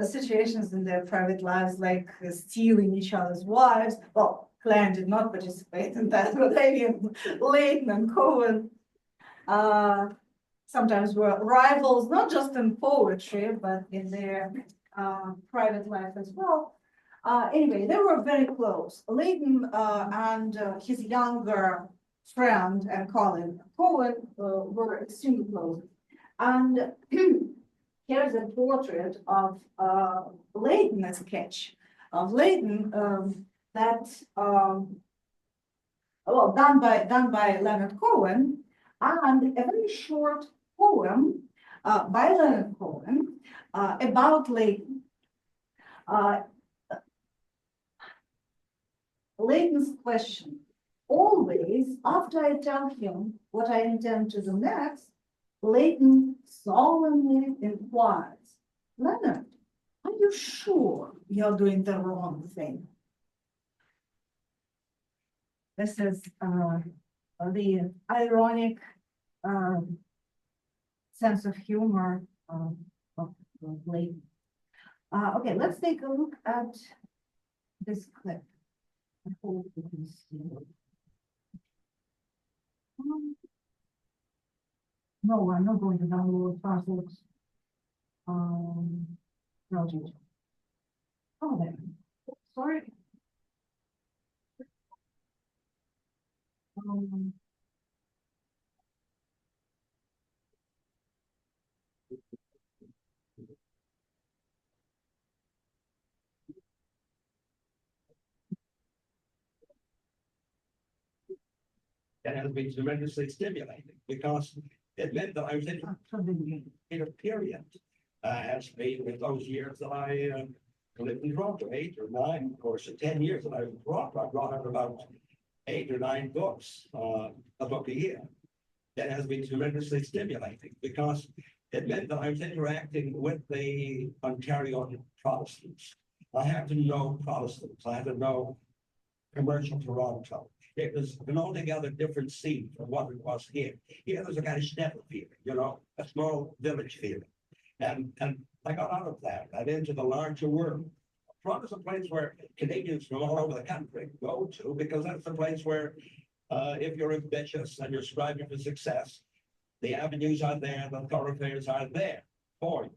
situations in their private lives, like stealing each other's wives. Well, Klein did not participate in that, but I mean, Layton and Cohen sometimes were rivals, not just in poetry, but in their private life as well. Anyway, they were very close. Layton and his younger friend and colleague Cohen were extremely close. And here's a portrait of Layton, a sketch of Layton done by Leonard Cohen, and a very short poem by Leonard Cohen about Layton. Layton's question: always, after I tell him what I intend to do next, Layton solemnly inquires, Leonard, are you sure you're doing the wrong thing? This is the ironic sense of humor of Layton. Okay, let's take a look at this clip. I hope you can see it. No, I'm not going to download Firefox project. Oh, there. Sorry. has been tremendously stimulating because it meant that I was in a period. As me with those years that I lived in Toronto, 8 or 9, of course, in 10 years that I was in Toronto, I brought out about 8 or 9 books, a book a year. That has been tremendously stimulating because it meant that I was interacting with the Ontario Protestants. I had to know Protestants. I had to know commercial Toronto. It was an altogether different scene from what it was here. Here there's a kind of Schneppel feeling, you know, a small village feeling. And I got out of that. I into the larger world. Toronto's a place where Canadians from all over the country go to because that's a place where if you're ambitious and you're striving for success, the avenues are there, the thoroughfares are there for you.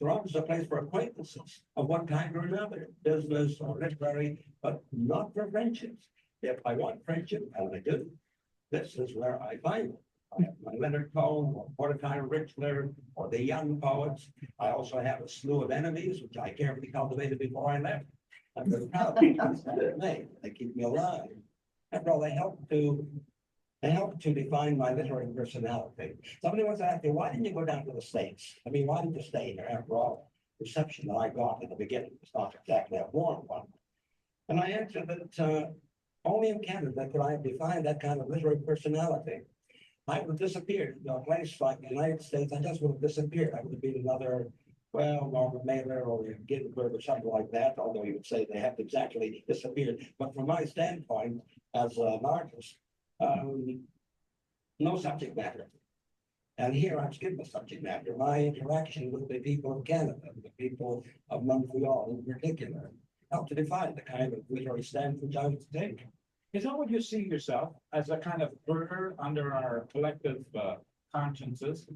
Toronto's a place for acquaintances of one kind or another, business or literary, but not for friendships. If I want friendship, and I do, this is where I find it. I have my Leonard Cohen or Mordecai Richler or the young poets. I also have a slew of enemies, which I carefully cultivated before I left. I'm very proud of them. They keep me alive. After all, they help to define my literary personality. Somebody once asked me, why didn't you go down to the States? I mean, why didn't you stay here? After all, the reception that I got in the beginning was not exactly a warm one. And I answered that only in Canada could I have defined that kind of literary personality. I would have disappeared. You know, a place like the United States, I just would have disappeared. I would have been another, well, Norman Mailer or Ginsberg or something like that, although you would say they haven't exactly disappeared. But from my standpoint as an artist, no subject matter. And here I'm given the subject matter. My interaction with the people of Canada, the people of Montreal in particular, helped to define the kind of literary stance which I would take. Is that what you see yourself as a kind of bird under our collective consciences?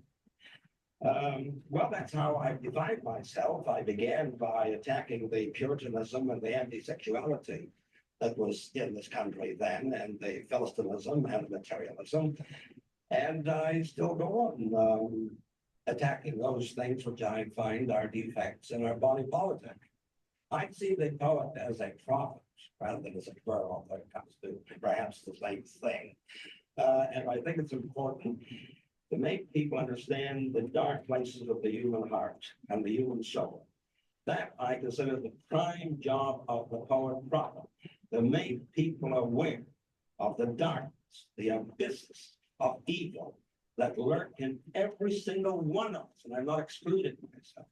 Well, that's how I defined myself. I began by attacking the Puritanism and the anti-sexuality that was in this country then, and the Philistinism and materialism. And I still go on attacking those things which I find are defects in our body politic. I see the poet as a prophet rather than as a girl when it comes to perhaps the same thing. And I think it's important to make people understand the dark places of the human heart and the human soul. That I consider the prime job of the poet prophet, to make people aware of the darkness, the abysses of evil that lurk in every single one of us, and I'm not excluding myself,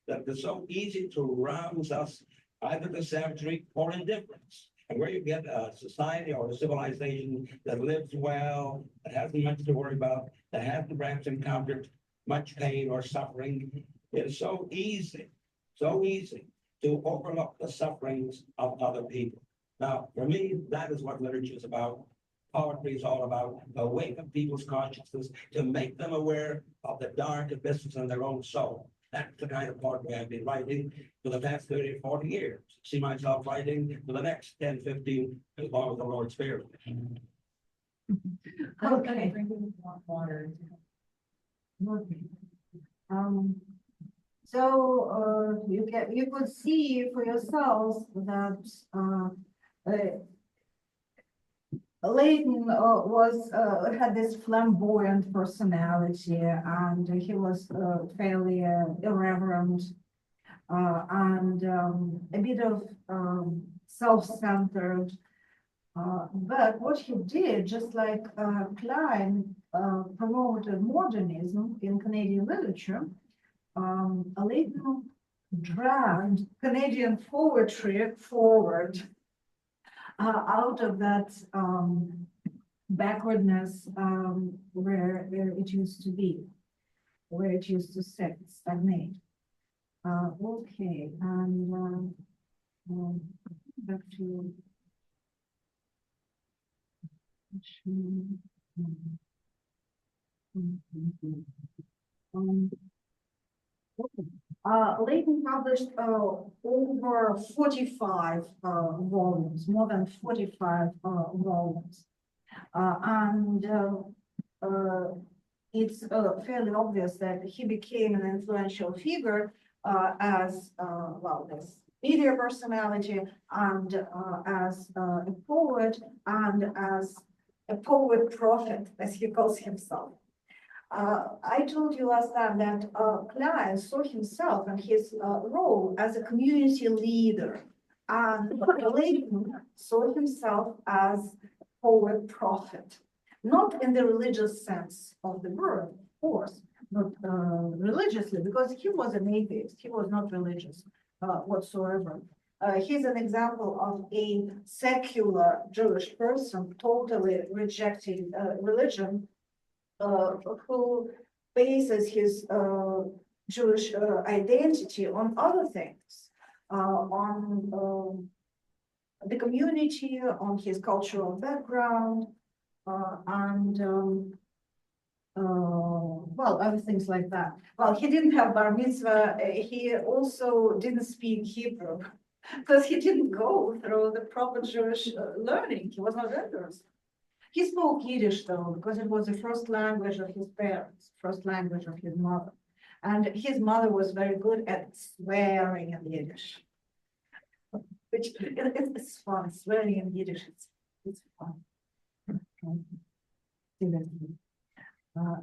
that it's so easy to rouse us either to savagery or indifference. And where you get a society or a civilization that lives well, that hasn't much to worry about, that hasn't perhaps encountered much pain or suffering, it's so easy to overlook the sufferings of other people. Now, for me, that is what literature is about. Poetry is all about awakening people's consciousness to make them aware of the dark abysses in their own soul. That's the kind of poetry I've been writing for the past 30 or 40 years. See myself writing for the next 10, 15, as long as the Lord spares me. Okay. Water. So you could see for yourselves that Layton had this flamboyant personality, and he was fairly irreverent and a bit of self-centered. But what he did, just like Klein promoted modernism in Canadian literature, Layton dragged Canadian poetry forward out of that backwardness where it used to be, where it used to stagnate. Okay, and back to Layton published over 45 volumes, more than 45 volumes. And it's fairly obvious that he became an influential figure as, well, this media personality and as a poet and as a poet prophet, as he calls himself. I told you last time that Klein saw himself and his role as a community leader, and Layton saw himself as poet prophet, not in the religious sense of the word, of course, not religiously, because he was an atheist. He was not religious whatsoever. He's an example of a secular Jewish person totally rejecting religion, who bases his Jewish identity on other things, on the community, on his cultural background, and well, other things like that. Well, he didn't have bar mitzvah. He also didn't speak Hebrew because he didn't go through the proper Jewish learning. He was not religious. He spoke Yiddish though, because it was the first language of his parents, first language of his mother. And his mother was very good at swearing in Yiddish. Which it's fun, swearing in Yiddish, it's fun.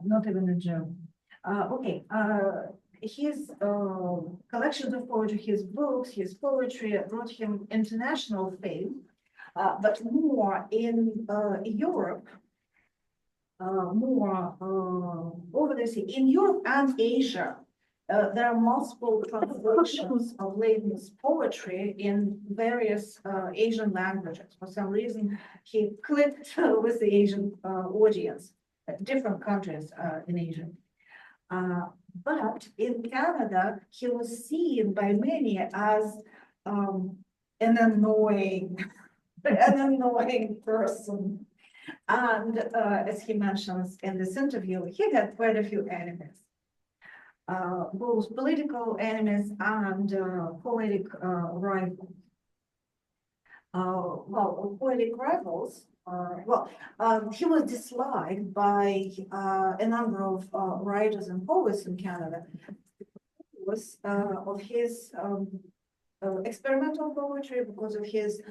Not even a joke. Okay, his collections of poetry, his books, his poetry brought him international fame. But more in Europe, more over the sea, in Europe and Asia, there are multiple translations of Layton's poetry in various Asian languages. For some reason, he clicked with the Asian audience, different countries in Asia. But in Canada, he was seen by many as an annoying person. And as he mentions in this interview, he had quite a few enemies, both political enemies and poetic rivals. Well, poetic rivals, he was disliked by a number of writers and poets in Canada because of his experimental poetry, because of his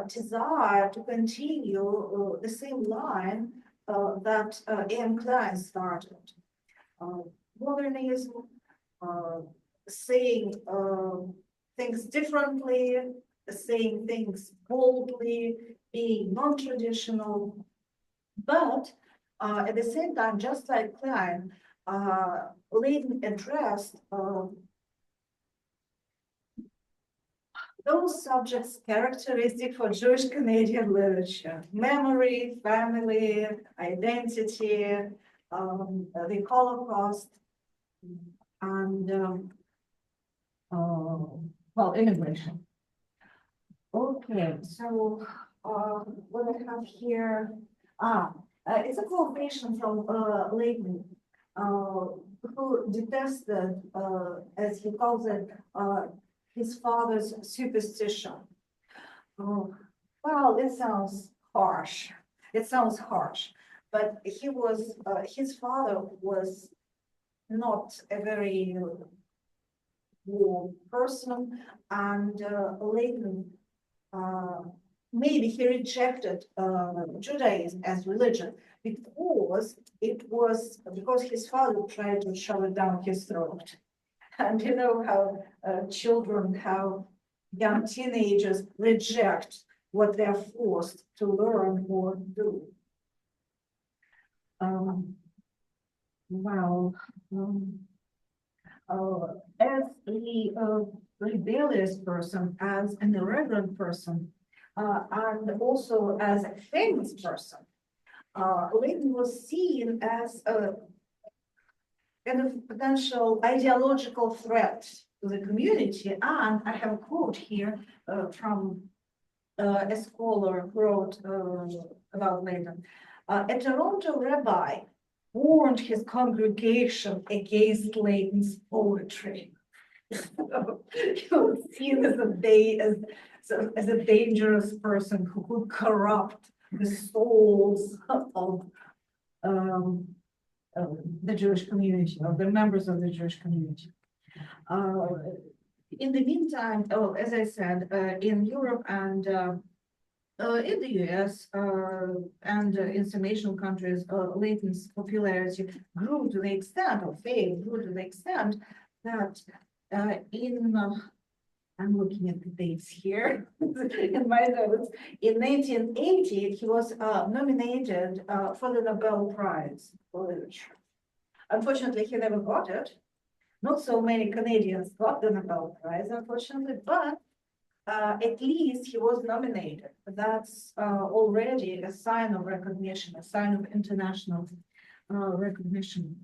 desire to continue the same line that A.M. Klein started. Modernism, saying things differently, saying things boldly, being non-traditional, but at the same time, just like Klein, Layton addressed those subjects characteristic for Jewish Canadian literature: memory, family, identity, the Holocaust, and well, immigration. Okay, so what I have here, it's a quotation from Layton, who detested, as he calls it, his father's superstition. Oh, well, it sounds harsh. It sounds harsh, but he was, his father was not a very warm person, and Layton, maybe he rejected Judaism as religion because his father tried to shove it down his throat. And you know how children, how young teenagers reject what they're forced to learn or do. As a rebellious person, as an irreverent person, and also as a famous person, Layton was seen as a kind of potential ideological threat to the community. And I have a quote here from a scholar who wrote about Layton. A Toronto rabbi warned his congregation against Layton's poetry. He was seen as a dangerous person who could corrupt the souls of the Jewish community, of the members of the Jewish community. In the meantime, as I said, in Europe and in the US and in some Asian countries, Layton's popularity grew to the extent, or fame grew to the extent that I'm looking at the dates here in my notes. In 1980, he was nominated for the Nobel Prize for Literature. Unfortunately, he never got it. Not so many Canadians got the Nobel Prize, unfortunately, but at least he was nominated. That's already a sign of recognition, a sign of international recognition.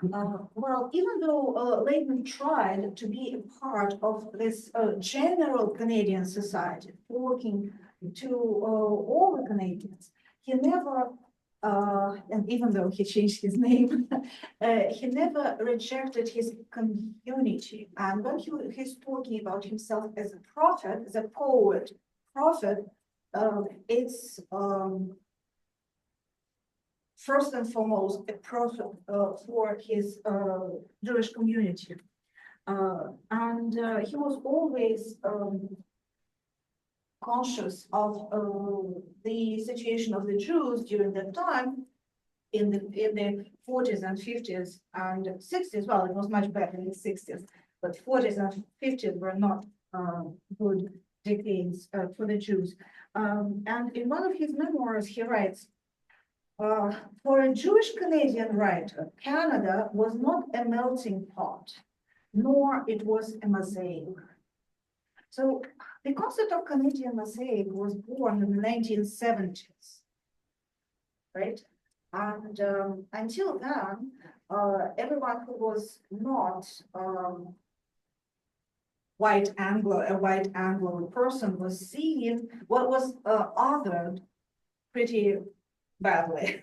Well, even though Layton tried to be a part of this general Canadian society, working to all the Canadians, he never, and even though he changed his name, he never rejected his community. And when he's talking about himself as a prophet, as a poet, prophet, it's first and foremost a prophet for his Jewish community. And he was always conscious of the situation of the Jews during that time in the 40s and 50s and 60s. Well, it was much better in the 60s, but 40s and 50s were not good decades for the Jews. And in one of his memoirs, he writes, for a Jewish Canadian writer, Canada was not a melting pot, nor it was a mosaic. So the concept of Canadian mosaic was born in the 1970s, right? And until then, everyone who was not a white Anglo person was seen, what was othered pretty badly.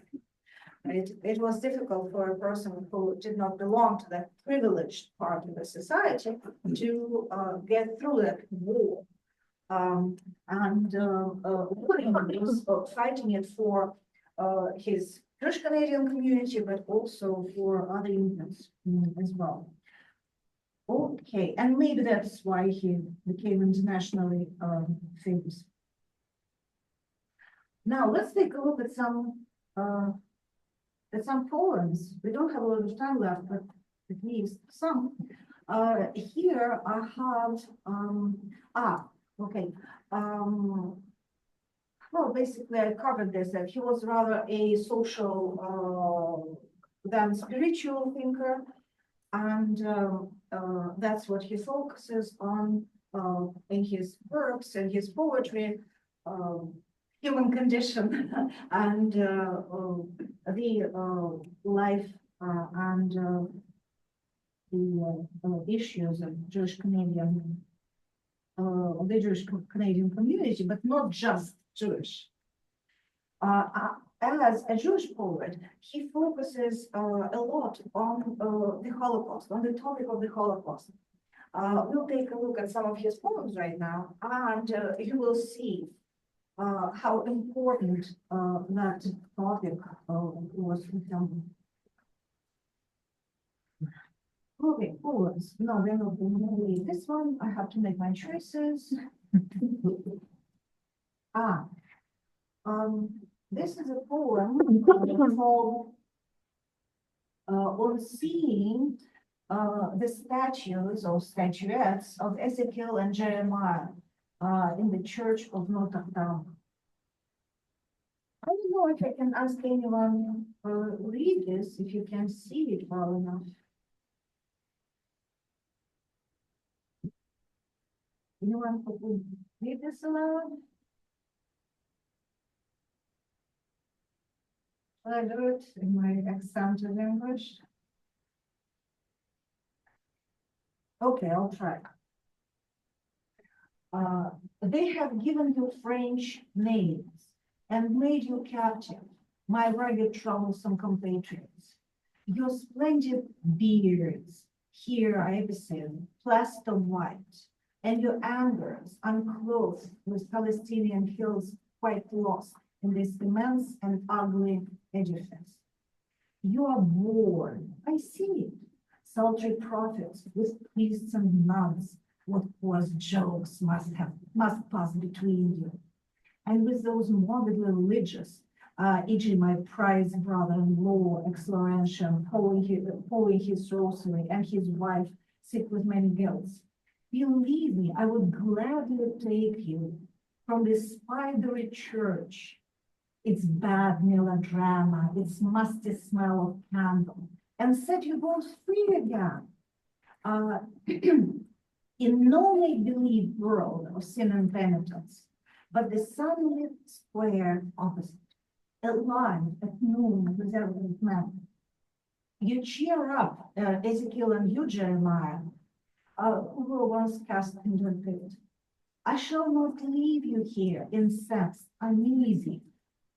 It was difficult for a person who did not belong to that privileged part of the society to get through that war. And he was fighting it for his Jewish Canadian community, but also for other immigrants as well. Okay, and maybe that's why he became internationally famous. Now let's take a look at some poems. We don't have a lot of time left, but at least some. Here I have okay. Well, basically, I covered this, that he was rather a social than spiritual thinker, and that's what he focuses on in his works and his poetry, human condition and the life and the issues of Jewish Canadian, the Jewish Canadian community, but not just Jewish. As a Jewish poet, he focuses a lot on the Holocaust, on the topic of the Holocaust. We'll take a look at some of his poems right now, and you will see how important that topic was for him. Okay, poems. No, they're not going to read this one. I have to make my choices. This is a poem called on seeing the statues or statuettes of Ezekiel and Jeremiah in the church of Notre Dame. I don't know if I can ask anyone read this, if you can see it well enough. Anyone who would read this aloud? Shall I do it in my accent language? Okay, I'll try. They have given you French names and made you captive, my rugged, troublesome compatriots. Your splendid beards, here I have seen, plaster white, and your angers unclothed with Palestinian hills quite lost in this immense and ugly edifice. You are born, I see it, sultry prophets with priests and nuns. What was jokes must pass between you. and with those morbidly religious, e.g. my prized brother-in-law, ex-Laurentian, holding his rosary, and his wife, sick with many guilts. Believe me, I would gladly take you from this spidery church, its bad melodrama, its musty smell of candle, and set you both free again. In no make-believe world of sin and penitence, but the sunlit square opposite, alive at noon with every man. You cheer up Ezekiel and you, Jeremiah, who were once cast into a pit. I shall not leave you here incensed, uneasy,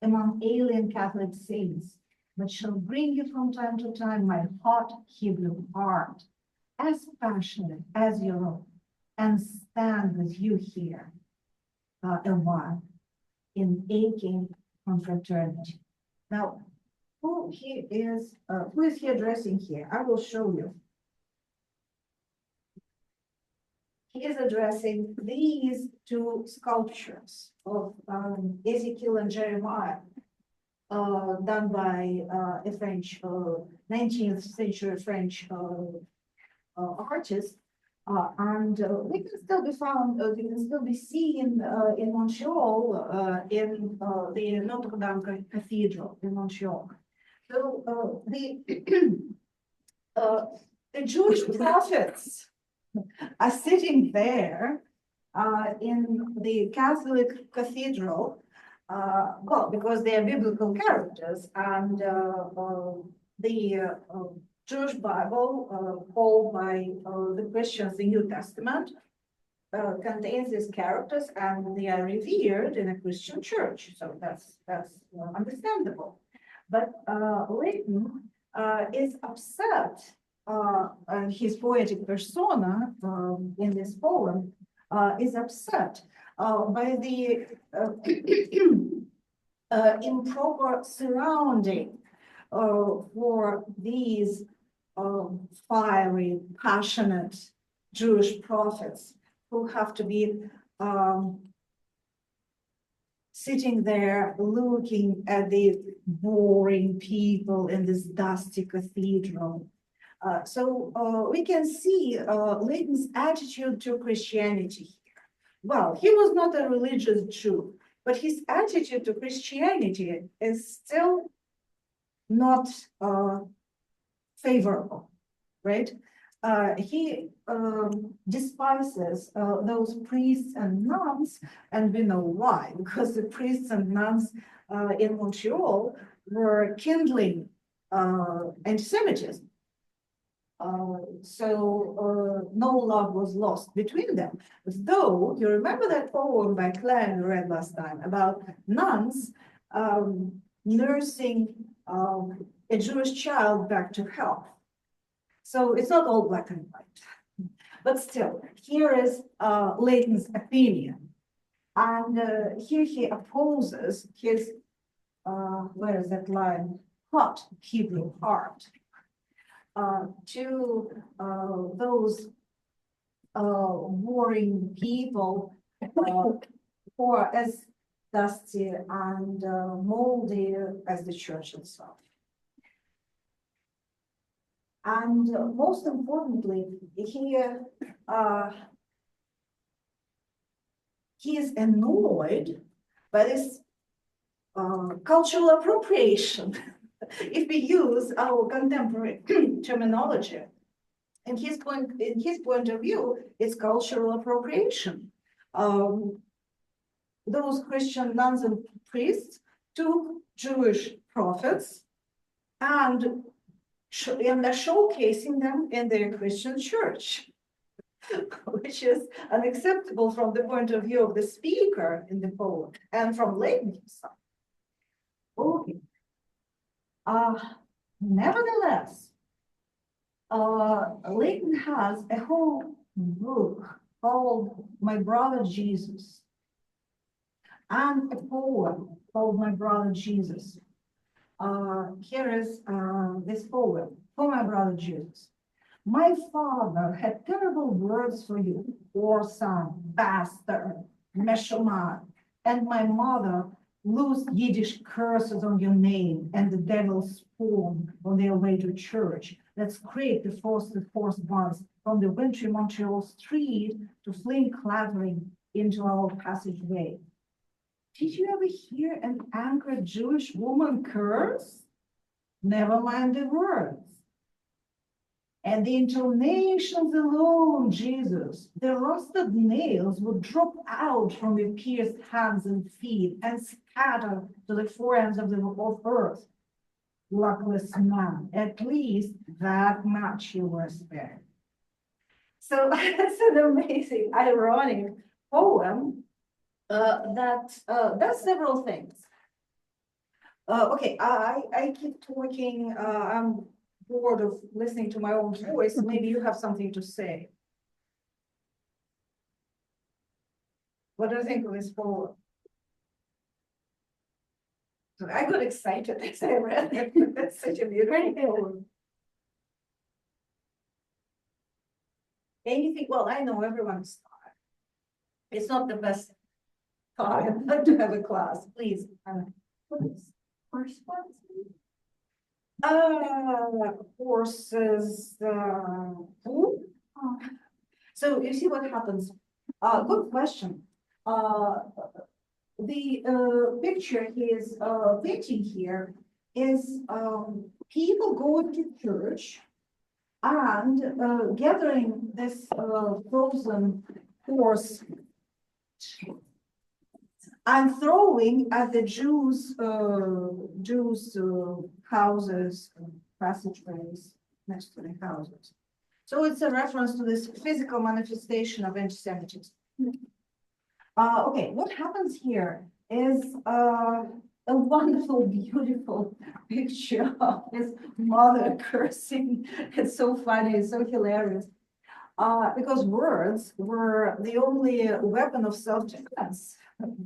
among alien Catholic saints, but shall bring you from time to time my hot Hebrew heart, as passionate as your own, and stand with you here a while in aching confraternity. Now, who is he addressing here? I will show you. He is addressing these two sculptures of Ezekiel and Jeremiah, done by a French 19th century French artist, and they can still be found. They can still be seen in Montreal in the Notre Dame Cathedral in Montreal. So the Jewish prophets are sitting there in the Catholic cathedral, well, because they are biblical characters, and the Jewish Bible, called by the Christians the New Testament, contains these characters, and they are revered in a Christian church. So that's understandable. But Layton is upset. And his poetic persona in this poem is upset by the improper surrounding for these fiery, passionate Jewish prophets who have to be sitting there looking at the boring people in this dusty cathedral. So we can see Layton's attitude to Christianity here. Well, he was not a religious Jew, but his attitude to Christianity is still not favorable, right? He despises those priests and nuns, and we know why, because the priests and nuns in Montreal were kindling anti-Semitism. So no love was lost between them. Though, you remember that poem by Klein we read last time about nuns nursing a Jewish child back to health. So it's not all black and white. But still, here is Layton's opinion. And here he opposes his, where is that line? Hot Hebrew heart. To those warring people who are as dusty and moldy as the church itself. And most importantly, he is annoyed by this cultural appropriation. If we use our contemporary terminology, in his point of view, it's cultural appropriation. Those Christian nuns and priests took Jewish prophets and are showcasing them in their Christian church, which is unacceptable from the point of view of the speaker in the poem and from Layton himself. Okay. Nevertheless, Layton has a whole book called My Brother Jesus and a poem called My Brother Jesus. Here is this poem for my brother Jesus. My father had terrible words for you, poor son, bastard, meshuman, and my mother loose Yiddish curses on your name and the devil's spawn on their way to church. Let's create the forced bus from the wintry Montreal street to fling clattering into our passageway. Did you ever hear an angry Jewish woman curse? Never mind the words. And the intonations alone, Jesus, the rusted nails would drop out from your pierced hands and feet and scatter to the four ends of the earth. Luckless man, at least that much you were spared. So that's an amazing, ironic poem that does several things. Okay, I keep talking. I'm bored of listening to my own voice. Maybe you have something to say. What do you think of this poem? So I got excited as I read it. That's such a beautiful poem. Anything? Well, I know everyone's tired. It's not the best time to have a class. Please. First one. Horses, who? So you see what happens. Good question. The picture he is painting here is people going to church and gathering this frozen horse and throwing at the Jews' houses, passageways next to the houses. So it's a reference to this physical manifestation of anti-Semitism. Okay, what happens here is a wonderful, beautiful picture of his mother cursing. It's so funny, it's so hilarious. Because words were the only weapon of self-defense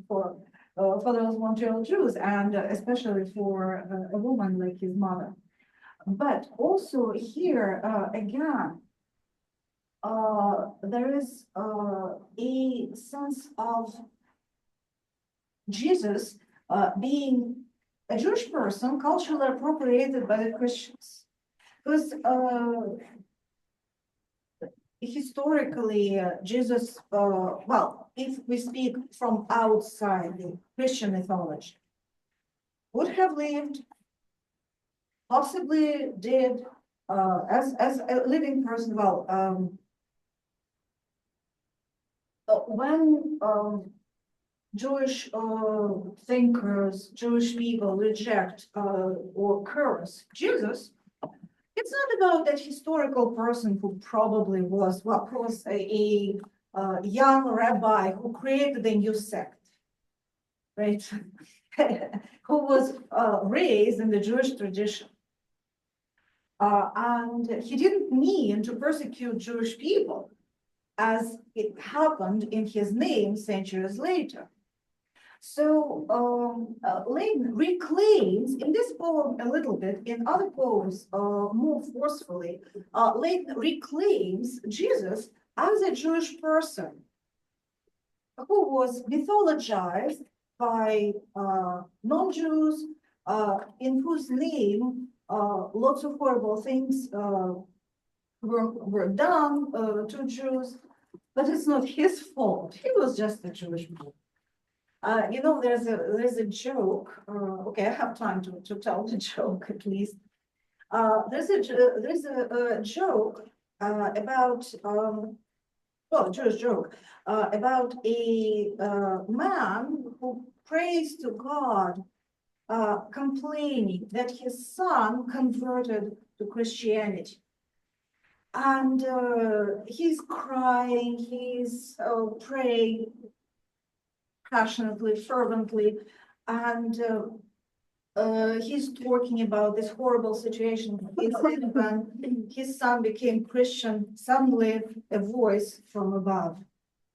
for those Montreal Jews, and especially for a woman like his mother. But also here, again, there is a sense of Jesus being a Jewish person culturally appropriated by the Christians. Because historically, Jesus, well, if we speak from outside the Christian mythology, would have lived, possibly did, as a living person. Well, when Jewish thinkers, Jewish people reject or curse Jesus, it's not about that historical person who probably was, well, who was a young rabbi who created a new sect, right? Who was raised in the Jewish tradition. And he didn't mean to persecute Jewish people as it happened in his name centuries later. So Layton reclaims in this poem a little bit, in other poems more forcefully, Layton reclaims Jesus as a Jewish person who was mythologized by non-Jews, in whose name lots of horrible things were done to Jews, but it's not his fault. He was just a Jewish boy. You know, there's a joke. Okay, I have time to tell the joke at least. There's a joke about well, a Jewish joke about a man who prays to God, complaining that his son converted to Christianity. And he's crying, he's praying passionately, fervently, and he's talking about this horrible situation he said when his son became Christian. Suddenly, a voice from above.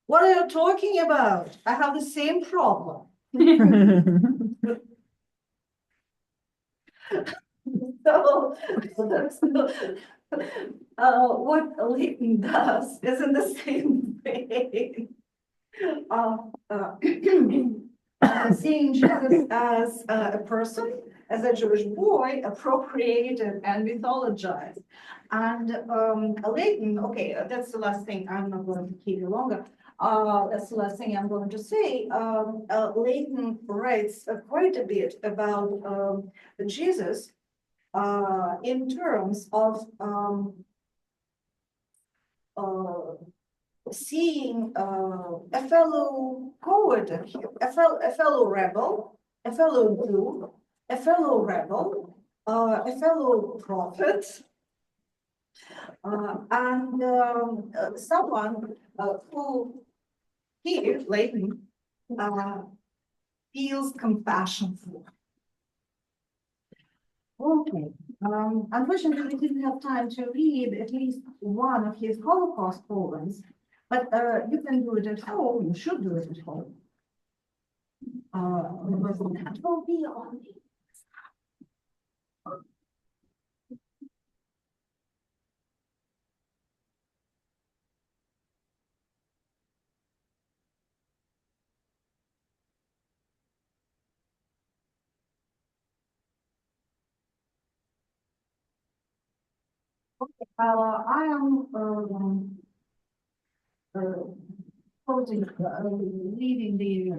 What are you talking about? I have the same problem. So, what Layton does is in the same vein. seeing Jesus as a person, as a Jewish boy, appropriated and mythologized. And Layton, okay, that's the last thing. I'm not going to keep you longer. That's the last thing I'm going to say. Layton writes quite a bit about Jesus in terms of seeing a fellow poet, a fellow rebel, a fellow Jew, a fellow rebel, a fellow prophet, and someone who here, Layton, feels compassion for. Okay, unfortunately, we didn't have time to read at least one of his Holocaust poems, but you can do it at home. You should do it at home. That will be on the I am closing, leaving the